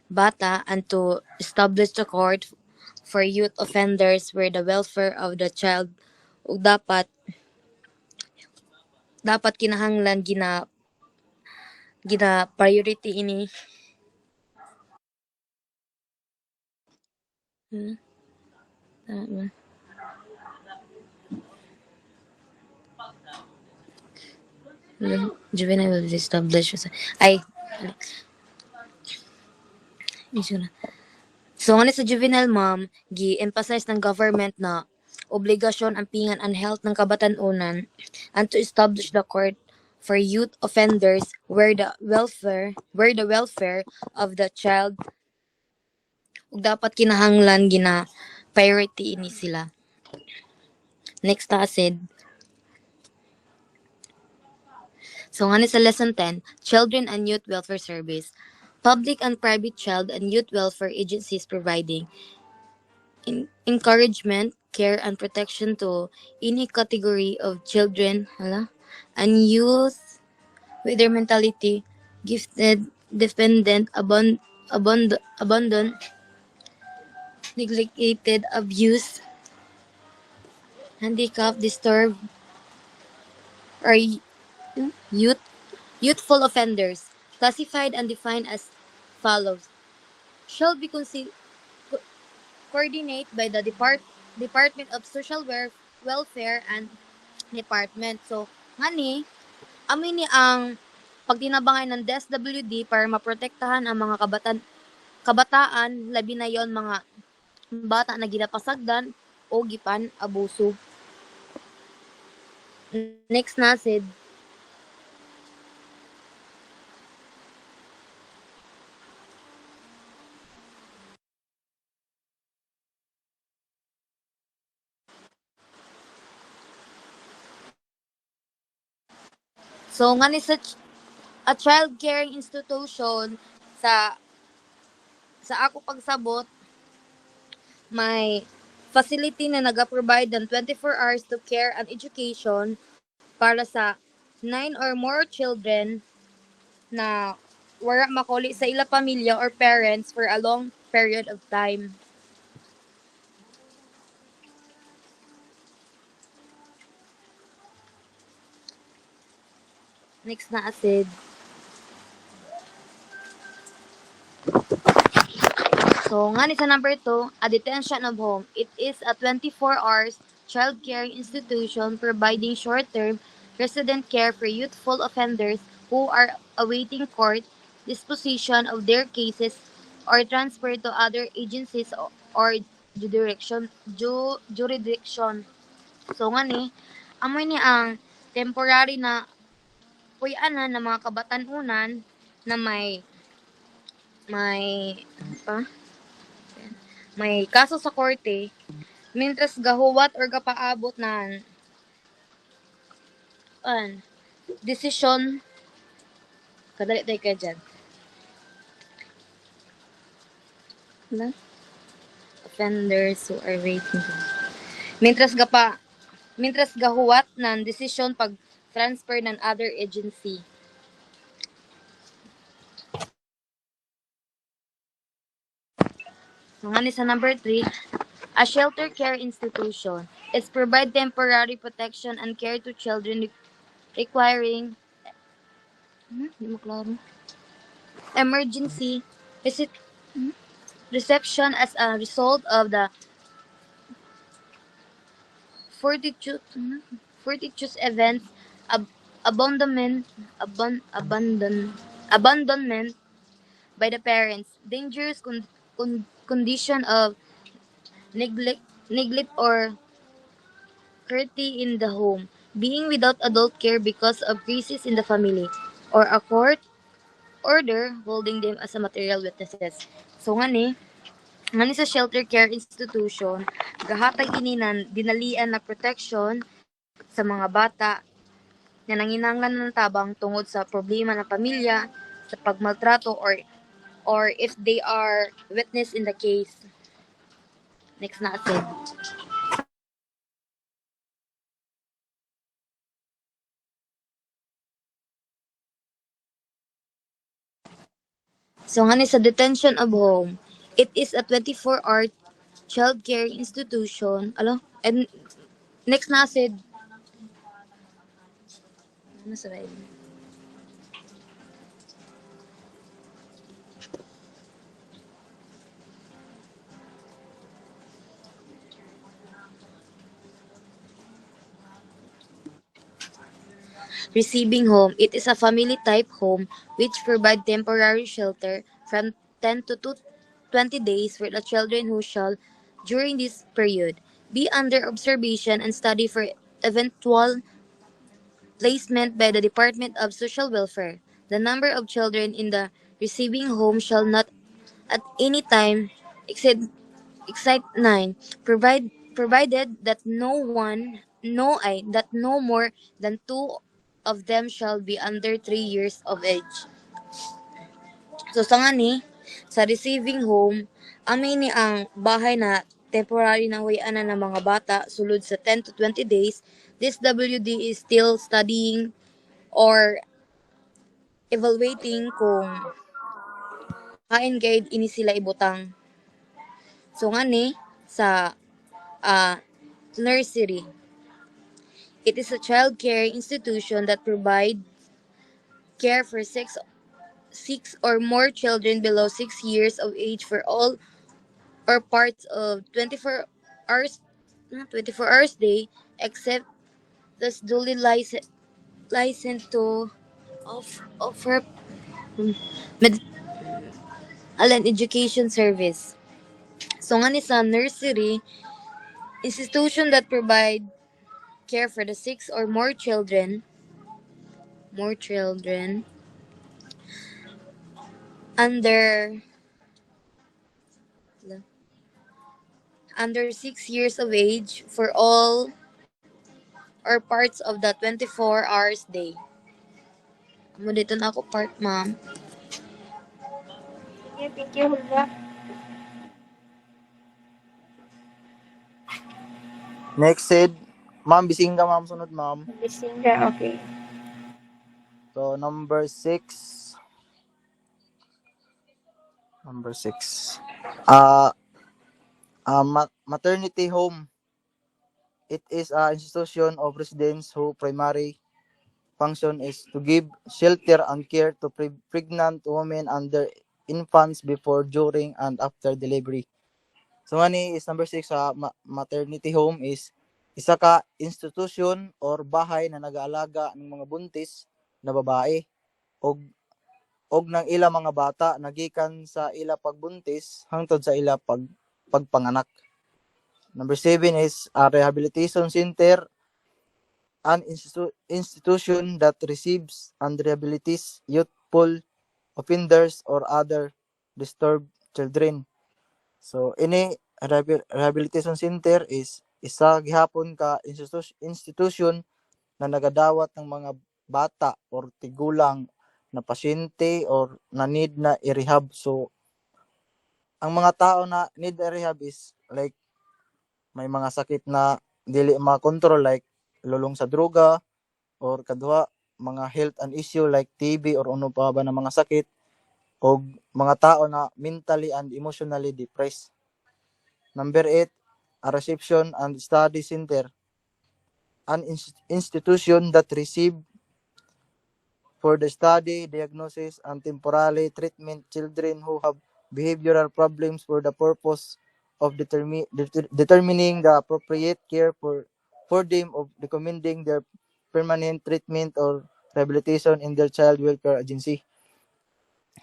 bata and to establish the court for youth offenders where the welfare of the child ug dapat kinahanglan gina priority ini. Juvenile will establish ay so ngani sa juvenile, ma'am, gi-emphasize ng government na obligasyon ang pingan ang health ng kabatanunan and to establish the court for youth offenders where the welfare of the child ug dapat kinahanglan gina priority ini sila. Next acid. So ngani sa lesson 10, Children and Youth Welfare Service. Public and private child and youth welfare agencies providing encouragement, care, and protection to any category of children and youth with their mentality, gifted, dependent, abandoned, neglected, abused, handicapped, disturbed, or youthful offenders, classified and defined as follows. Shall be coordinated by the Department of Social Welfare and Department. So, ngani, amin ni ang pagtinabangan ng DSWD para maprotektahan ang mga kabataan, labi na yon mga bata na ginapasagdan o gipan abuso. Next na, Sid. So, ngani sa a child caring institution sa ako pagsabot may facility na nag-provide ng 24 hours to care and education para sa 9 or more children na wala makuli sa ila pamilya or parents for a long period of time. Next na acid. So, nga ni sa number 2, a detention of home. It is a 24 hours child care institution providing short-term resident care for youthful offenders who are awaiting court disposition of their cases or transfer to other agencies or jurisdiction. So, nga ni, amoy ni ang temporary na puyanan ng mga kabatanunan na may pa may kaso sa korte mintras gahuwat or gapaabot ng desisyon kadali tayo ka dyan. Wala? Offenders who are waiting. Mintras gahuwat ng desisyon pag transfer ng other agency. So, nga ni sa number 3, a shelter care institution is provide temporary protection and care to children requiring di mo klaro. Emergency reception as a result of the fortuitous events, abandonment by the parents, dangerous condition of neglect or cruelty in the home, being without adult care because of crisis in the family, or a court order holding them as a material witnesses. So nga ni sa shelter care institution, gahatag ini ng dinalian na protection sa mga bata na nanginanglan ng tabang tungod sa problema ng pamilya, sa pagmaltrato or if they are witness in the case. Next na asin. So nga ni sa detention of home, it is a 24-hour child care institution. And next na asin. Ano sa right? Receiving home. It is a family-type home which provide temporary shelter from 10 to 20 days for the children who shall, during this period, be under observation and study for eventual placement by the Department of Social Welfare. The number of children in the receiving home shall not at any time exceed 9, provided that no more than 2 of them shall be under 3 years of age. So sa nga ni, sa receiving home, amin ni ang bahay na temporary na huyanan ng mga bata sulod sa 10 to 20 days. This WD is still studying or evaluating kung ka-engage ini sila ibutang. So nga ni, sa nursery, it is a child care institution that provides care for 6 or more children below 6 years of age for all or parts of 24 hours day, except those duly licensed to offer education service. So nga ni sa nursery, institution that provide care for the 6 or more children under 6 years of age for all or parts of the 24 hours day. Amo dito na ako part, ma'am. Thank you, Hulga. Next said, ma'am, bising ka ma'am, sunod ma'am. Bising ka, okay. So, number 6. Number 6. Maternity home. It is an institution of residents whose primary function is to give shelter and care to pregnant women and their infants before, during, and after delivery. So ngani is number 6 sa maternity home is isa ka institution or bahay na nag-aalaga ng mga buntis na babae og ng ila mga bata nagikan sa ila pagbuntis hangtod sa ila pagpanganak. Number 7 is a rehabilitation center, an institution that receives and rehabilitates youthful offenders or other disturbed children. So ini rehabilitation center is isa gihapon ka institution na nagadawat ng mga bata or tigulang na pasyente or na need na i-rehab. So ang mga tao na need i-rehab is like may mga sakit na dili ma-control like lulong sa droga or kadua mga health and issue like TB or ano pa ba na mga sakit o mga tao na mentally and emotionally depressed. Number 8, a reception and study center, an institution that receive for the study, diagnosis, and temporary treatment children who have behavioral problems for the purpose of determining the appropriate care for them, of recommending their permanent treatment or rehabilitation in their child welfare agency.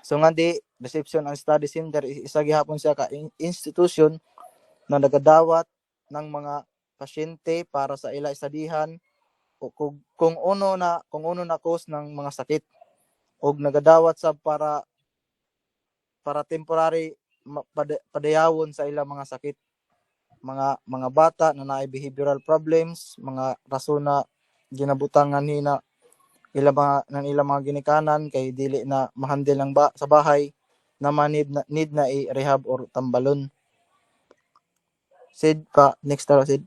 So nga di, reception and study center isa gihapon siya ka institution na nagadawat ng mga pasyente para sa ila estadihan o kung uno na cause ng mga sakit og nagadawat sa para temporary padayawon sa ila mga sakit, mga bata na naay behavioral problems, mga rason na ginabutangan hina ila mga ginikanan kay dili na mahandle lang ba sa bahay na need na i-rehab or tambalon. Sid pa, next tara Sid.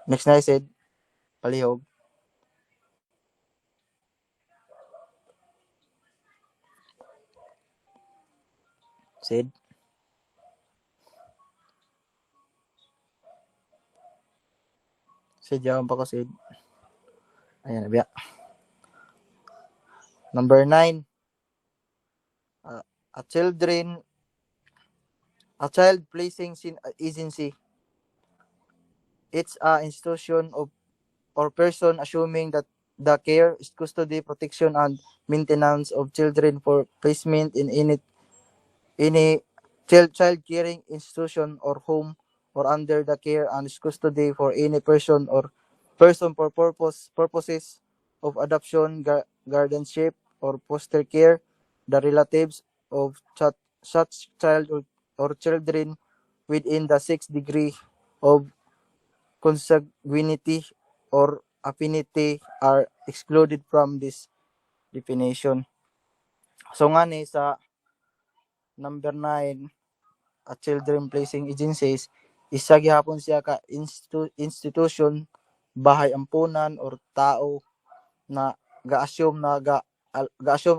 Next na Sid. Palihog. Sid. Sid, yawan pa ko Sid. Ayan, nabiya. Number 9. A child placing agency. It's a institution of or person assuming that the care, custody, protection, and maintenance of children for placement in any child caring institution or home or under the care and custody for any person or person for purposes of adoption, guardianship, or foster care, the relatives of such child or children within the 6th degree of consanguinity or affinity are excluded from this definition. So nga ni sa number 9, a children placing agencies, isa gihapon siya ka institution, bahay ampunan or tao na ga-assume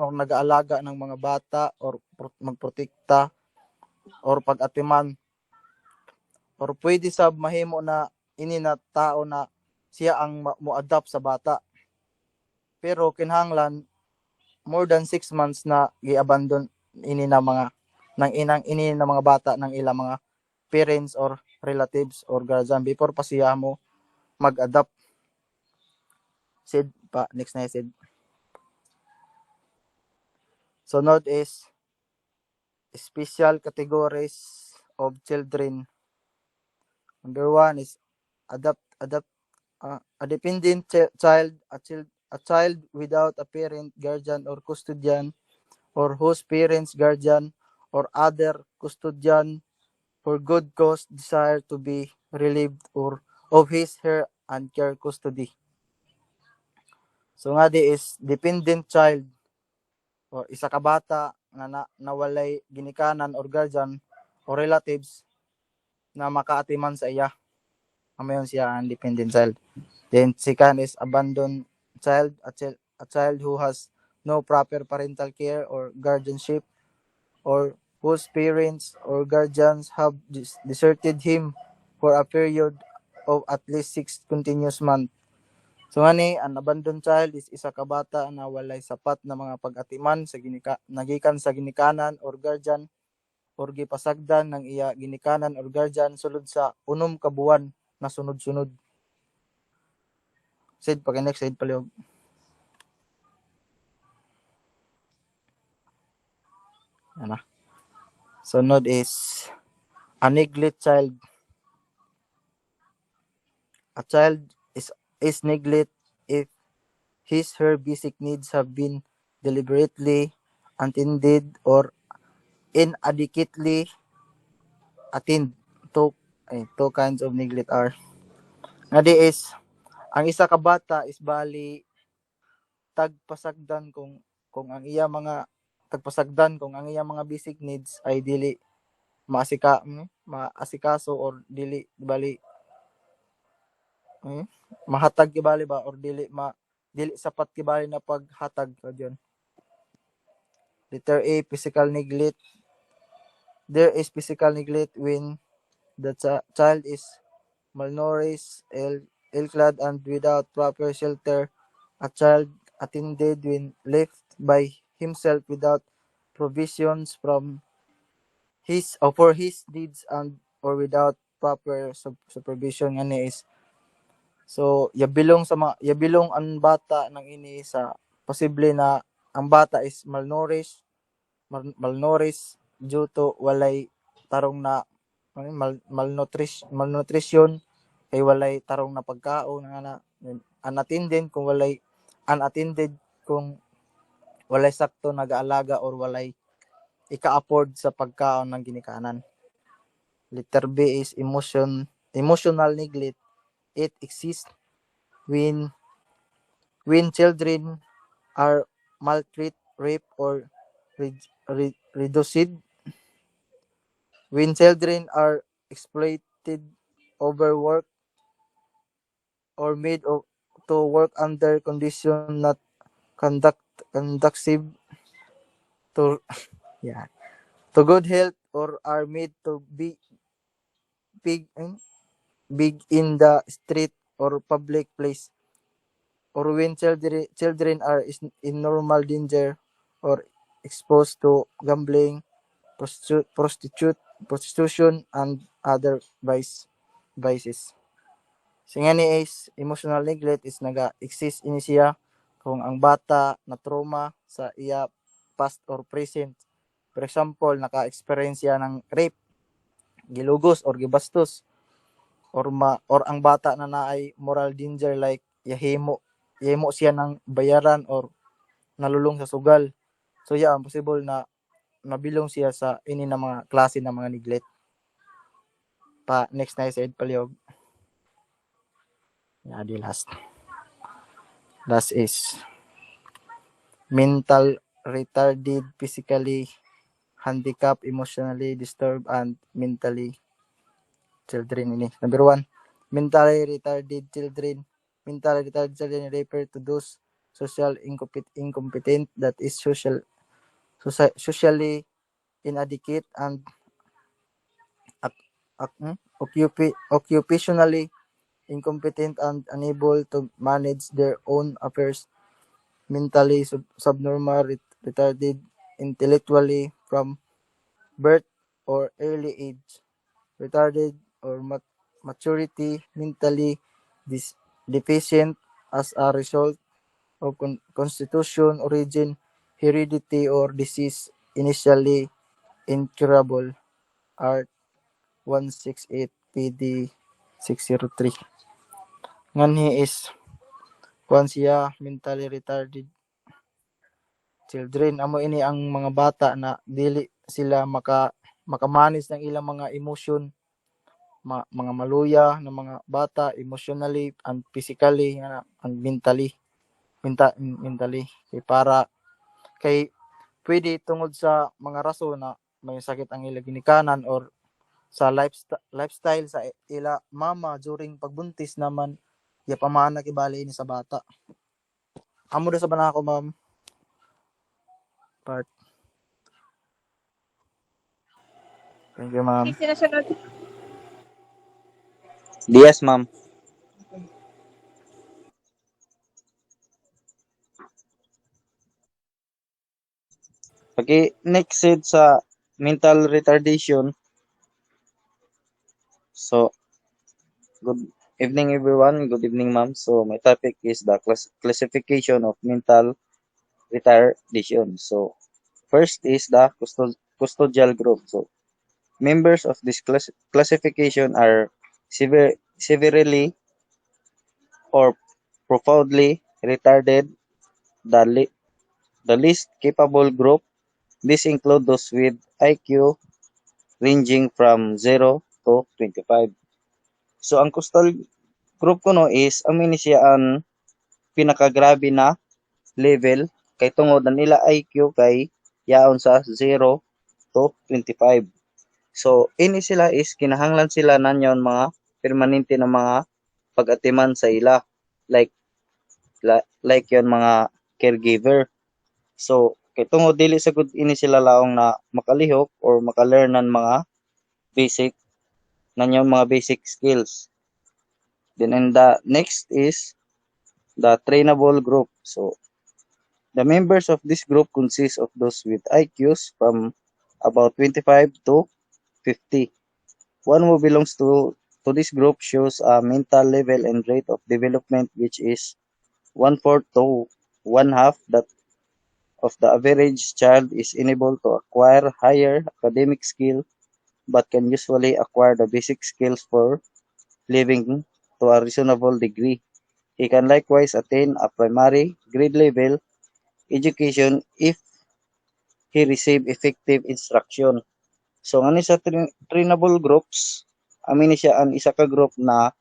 or nag-aalaga ng mga bata or magprotekta or pag-atiman or pwede sab mahimo na ini na tao na siya ang mo-adopt sa bata. Pero kinahanglan more than 6 months na gi-abandon ini na mga mga bata ng ilang mga parents or relatives or guardian before pa siya mo mag-adopt. Sid pa, next na Sid. Sunod is special categories of children. Number 1 is a dependent child, a child without a parent, guardian, or custodian, or whose parents, guardian, or other custodian for good cause desire to be relieved or of his, her, and care custody. So nga di is dependent child or isa ka bata na nawalay ginikanan or guardian or relatives na makaatiman sa iya. Amayon siya ang dependent child. Then second is abandoned child, a child who has no proper parental care or guardianship, or whose parents or guardians have deserted him for a period of at least 6 continuous months. So ngani, an abandoned child is isa ka bata na walay sapat na mga pag-atiman sa nagikan sa ginikanan or guardian or gipasagdan ng iya ginikanan or guardian sulod sa 6 ka buwan na sunod-sunod. Sid, pag next slide paliog. Ano? Sunod is a neglect child. A child is neglect if her basic needs have been deliberately unattended or inadequately attended. Two kinds of neglect are. Ngadi is, ang isa ka bata is bali tagpasagdan kung ang iya mga basic needs ay dili maasikaso or dili bali mahatag kibali ba or dili sapat kibali na paghatag sa diyon. Letter A, physical neglect. There is physical neglect when the child is malnourished, ill-clad, and without proper shelter. A child attended when left by himself without provisions from for his needs and or without proper supervision ngani is so yabilong ang bata ng ini sa posible na ang bata is malnourished due to walay tarong na malnutrition kay walay tarong na pagkaon nga unattended kung walay sakto nag-aalaga or walay ika-afford sa pagkaon ng ginikanan. Letter B is emotional neglect. It exists when children are maltreated, raped, or reduced. When children are exploited, overworked, or made to work under conditions not conducive to good health, or are made to be big in the street or public place, or when children are in normal danger or exposed to gambling, prostitution, and other vices. Singani is emotional neglect is naga-exist ini siya kung ang bata na trauma sa iya past or present. For example, naka-experience siya ng rape, gilugos or gibastos, or ang bata na naay moral danger like yahimo siya ng bayaran or nalulong sa sugal. So possible na nabilong siya sa ini na mga klase ng mga neglect. Next na slide paliog. The last is mental retarded, physically handicapped, emotionally disturbed, and mentally children ini. Number 1, mentally retarded children. Mentally retarded children refer to those social incompetent, that is socially inadequate and occupationally incompetent and unable to manage their own affairs. Mentally subnormal, retarded intellectually from birth or early age. Retarded or maturity, mentally deficient as a result of constitution, origin, heredity, or disease, initially incurable. Art 168 PD 603. Nganhi is siya mentally retarded children. Amo ini ang mga bata na dili sila makamanage ng ilang mga emotion, mga maluya ng mga bata emotionally and physically and mentally kay para kay pwede tungod sa mga rason na may sakit ang ila ginikanan or sa lifestyle sa ila mama during pagbuntis naman ya pamana kibali ini sa bata. Amo ra sa bana ako ma'am. Part. Thank you ma'am. Diaz, ma'am. Okay, next set sa mental retardation. So, good evening everyone. Good evening, ma'am. So, my topic is the classification of mental retardation. So, first is the custodial group. So, members of this classification are severely or profoundly retarded. The, the least capable group. This include those with IQ ranging from 0 to 25. So, ang coastal group ko no is, amin siya ang pinakagrabe na level kay tungod na nila IQ kay yaon sa 0 to 25. So, ini sila is kinahanglan sila nanyon mga permanente na mga pag-atiman sa ila. Like yon mga caregiver. So, kay tungod dili sa good ini sila laong na makalihok or makalearn ng mga basic nanyon mga basic skills. Then and the next is the trainable group. So, the members of this group consist of those with IQs from about 25 to 50. One who belongs to this group shows a mental level and rate of development which is 1/4 to 1/2 that of the average child is unable to acquire higher academic skill but can usually acquire the basic skills for living to a reasonable degree. He can likewise attain a primary grade level education if he receive effective instruction. So, ano sa trainable groups, amin siya ang isa ka group na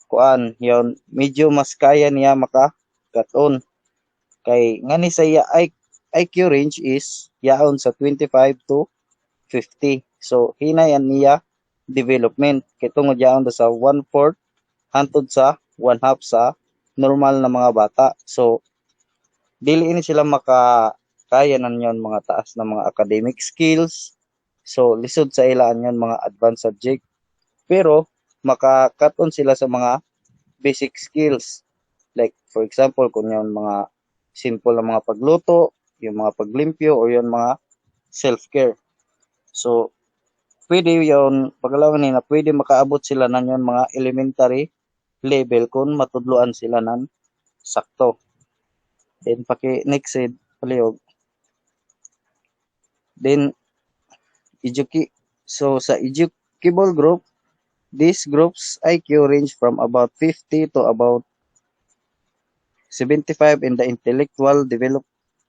kuan, yon medyo mas kaya niya makakaton. Kay ngani sa iya IQ range is yaon sa 25 to 50. So, hinayan niya development kay tungod yaon sa 1/4 hantod sa 1/2 sa normal na mga bata. So, dili ini sila makakaya nanyon mga taas na mga academic skills. So, lisod sa ilaan yon mga advanced subject. Pero, makakaton sila sa mga basic skills. Like, for example, kung yung mga simple na mga pagluto, yung mga paglimpyo, o yung mga self-care. So, pwede yun, pagkalaman nila, pwede makaabot sila ng yung mga elementary level kung matudluan sila ng sakto. Then, next slide, palihog. Then, so sa educable group, these groups IQ range from about 50 to about 75 and the intellectual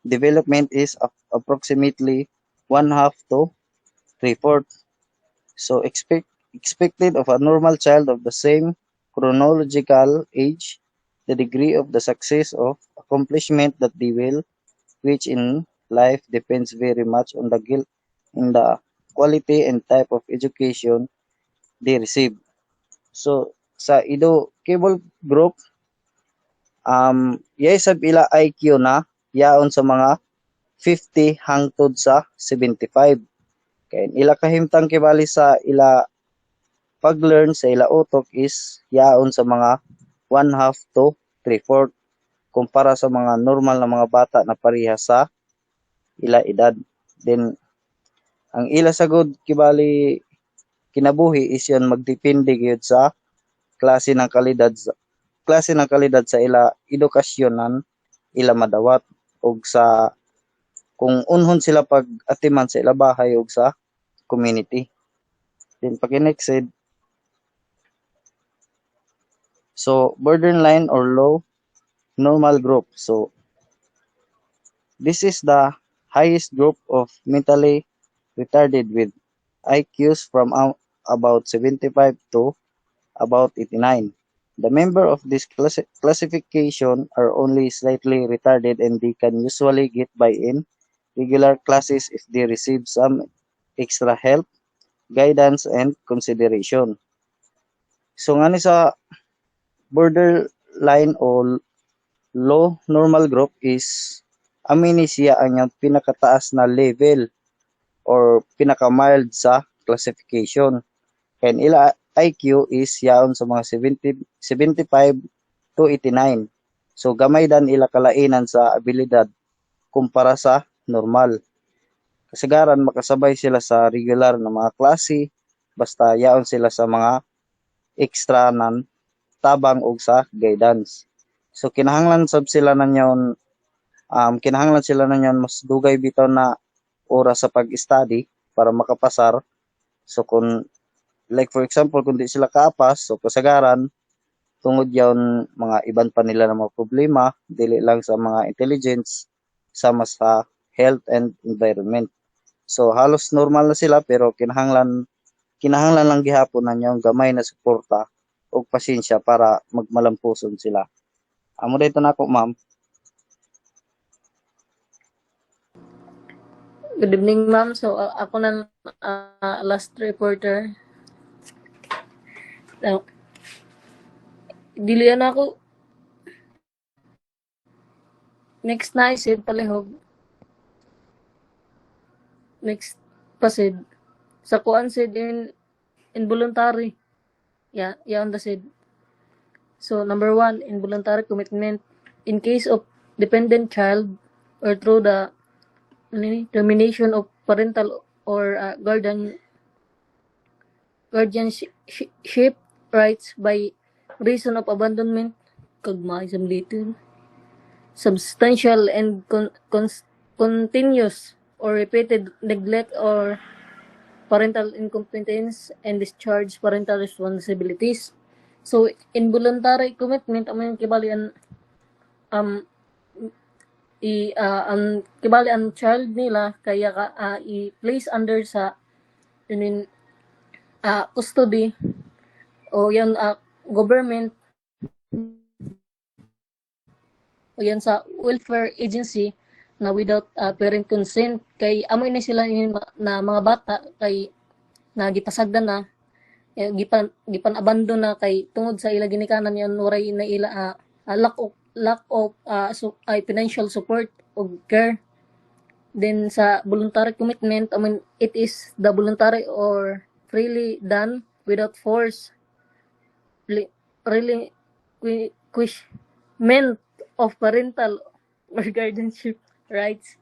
development is approximately 1/2 to 3/4. So expected of a normal child of the same chronological age, the degree of the success of accomplishment that they will reach in life depends very much on the quality and type of education they receive. So sa educable group, yay sab ila IQ na yaon sa mga 50 hangtod sa 75. Kay ila kahimtang kibali sa ila pag-learn sa ila utok is yaon sa mga 1/2 to 3/4 kumpara sa mga normal na mga bata na pareha sa ila edad. Then ang ila sagod kibali kinabuhi is yan magdepende gyud sa klase ng kalidad sa ila edukasyonan ila madawat og sa kung unhon sila pag-atiman sa ila bahay ug sa community. Then next slide. So borderline or low normal group. So this is the highest group of mentally retarded with IQs from about 75 to about 89. The member of this classification are only slightly retarded and they can usually get by in regular classes if they receive some extra help, guidance, and consideration. So nga ni sa borderline o low normal group is amini siya ang yung pinakataas na level or pinaka-mild sa classification. And ila IQ is yaon sa mga 75 to 89. So gamay dan ila kalainan sa abilidad kumpara sa normal. Kasagaran makasabay sila sa regular na mga klase basta yaon sila sa mga extra nan tabang og sa guidance. So kinahanglan sab sila nanyon kinahanglan sila nanyon mas dugay bitaw na oras sa pag-study para makapasar. So kung like for example kung di sila kaapas so kasagaran tungod yawn mga iban pa nila na mga problema dili lang sa mga intelligence sama sa health and environment. So halos normal na sila pero kinahanglan lang gihapon na yung gamay na suporta o pasensya para magmalampuson sila. Amo dito na ako, ma'am. Good evening, ma'am. So, ako na last reporter. Now, dilian ako. Next na isid palihog. Next pasid. Sa kuan sid involuntary. Yeah, on the sid. So, number 1, involuntary commitment. In case of dependent child or through the termination of parental or guardianship rights by reason of abandonment, kagmay sa little, substantial and continuous or repeated neglect or parental incompetence and discharge parental responsibilities. So, involuntary commitment, ang kibalian ang kibali ang child nila kaya i-place under sa custody o yan government o yan sa welfare agency na without parent consent kay amoy na sila na mga bata kay nagipasagdan na gipan abandon na kay tungod sa ila ginikanan yan waray na ila lack of financial support or care. Then sa voluntary commitment, I mean, it is the voluntary or freely done without force, relinquishment of parental or guardianship rights.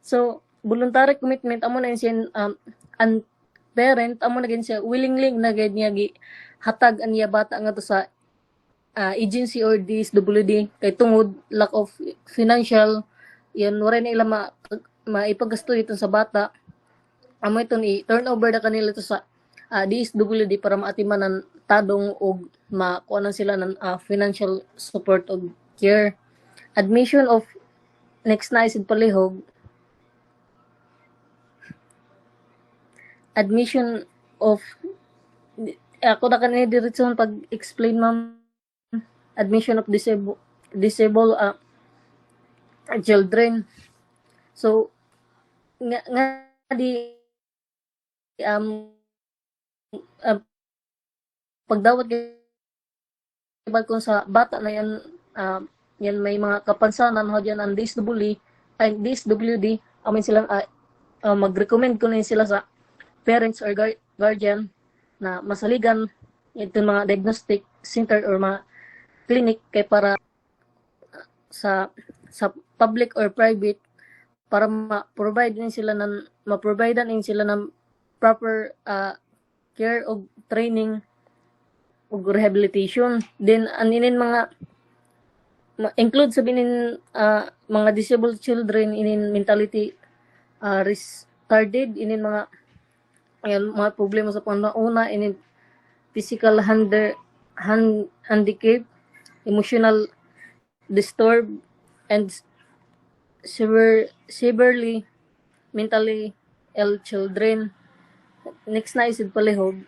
So, voluntary commitment, amo na siya ang parent, amo na siya willingly na niya hatag ang iya bata nga to sa agency or DSWD kay tungod lack of financial yan wala na ila maipagasto ito sa bata amo ito ni turn over na kanila ito sa DSWD para maatiman ng tadong og makuha sila ng financial support o care. Admission of next na isid palihog admission of ako na kanina diretso pag-explain, ma'am. Admission of disabled children. So nga di pagdawat kung sa bata na yan yan may mga kapansanan ho diyan ang DSWD amin silang mag-recommend ko na sila sa parents or guardian na masaligan ito mga diagnostic center or mga clinic kay para sa public or private para ma-provide din sila ng proper care o training o rehabilitation. Then aninin mga include sabihin mga disabled children inin mentality retarded inin mga problema sa panauna inin physical handicap, emotional disturbed, and severely mentally ill children. Next na isid palihog.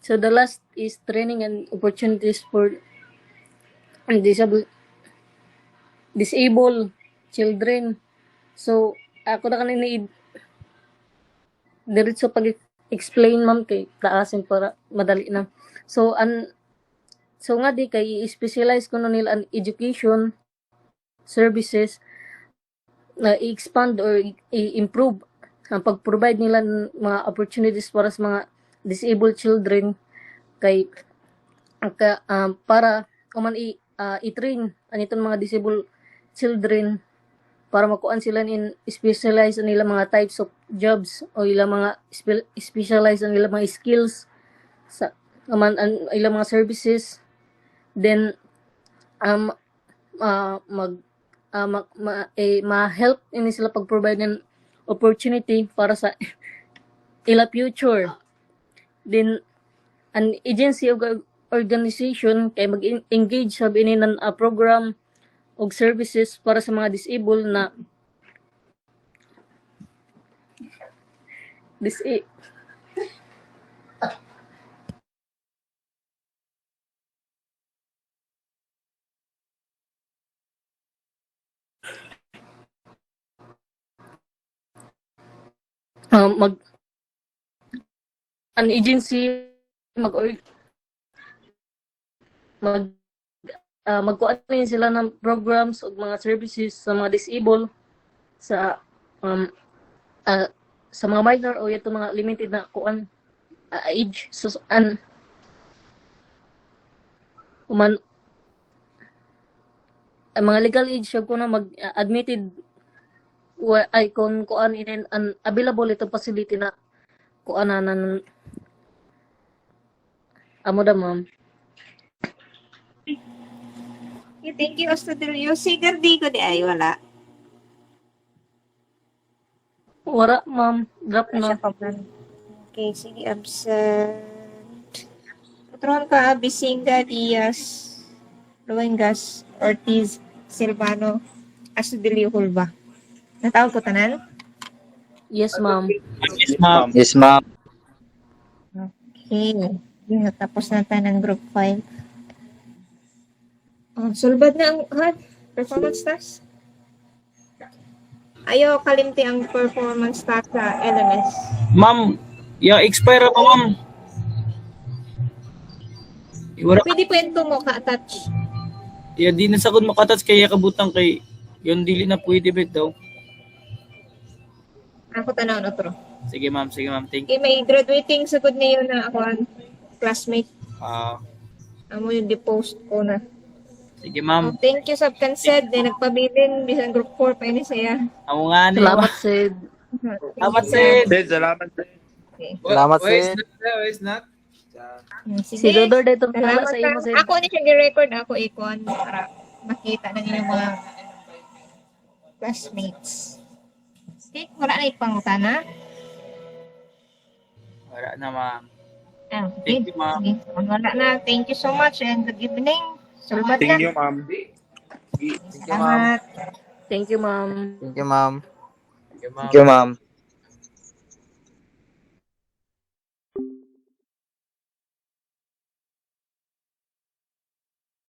So the last is training and opportunities for disabled children. So, ako na kanina diretso pag-explain ma'am kay taasin para madali na. So, so nga di kay i-specialize ko na nila ang education services na i-expand or i-improve ang pag-provide nila ng mga opportunities para sa mga disabled children kay para kuman i-train anitong mga disabled children para makuan sila in specialize ang ilang mga types of jobs o ilang mga specialize ang ilang mga skills sa ang ilang mga services. Then ma-help ini sila pag-provide ng opportunity para sa ila future. Then an agency of organization kay mag-engage sa binin ng program og services para sa mga disabled na an agency magkuan din sila ng programs o mga services sa mga disabled sa sa mga minor o ito mga limited na kuan age so ang mga legal age siya ko na mag-admitted ay kung kuan in available itong facility na kuan na amo da ma'am. Thank you, Ostadilio. Sigar di ko di ay wala. Wala ma'am, drop na. Okay, sige, absent. Patron ka, Bisinga, Diaz, Luengas, Ortiz, Silvano, Astudillo, Hulba. Natawag ko tanan? Yes ma'am. Yes, ma'am. Yes, ma'am. Okay. Tapos na tayo ng group 5. Oh, sulbad na ang performance task. Ayo kalimti ang performance task sa LMS. Ma'am, expire pa, ma'am. Iwara, Pwede po yung mo ka-attach. di na sagod makatouch kaya kabutang kay yun dili na pwede bet daw. Ako tanaw na otro. Sige, ma'am. Thank you. Okay, may graduating sa good niyo na ako ang classmate. Amo yung depost ko na. Sige, ma'am. Oh, thank you sa consent. Nagpabilin bisan group 4 pa ini saya. Amo nga ni. Salamat Sid. Salamat, Sid. Salamat. Okay. Salamat, Why is Sid. not? Why is not? Si Dodor dito Salamat sa imo Sid. Ako ni siya gi-record ako ikon para makita na niyo mga classmates. Okay, wala na ipangutana. Wala na, ma'am. Okay. Thank you, ma'am. Sige. Kung wala na, thank you so much and good evening. Sulbat na. Thank you, ma'am. Salamat. Thank you ma'am. Thank you, ma'am. Thank you, ma'am. Thank you, ma'am.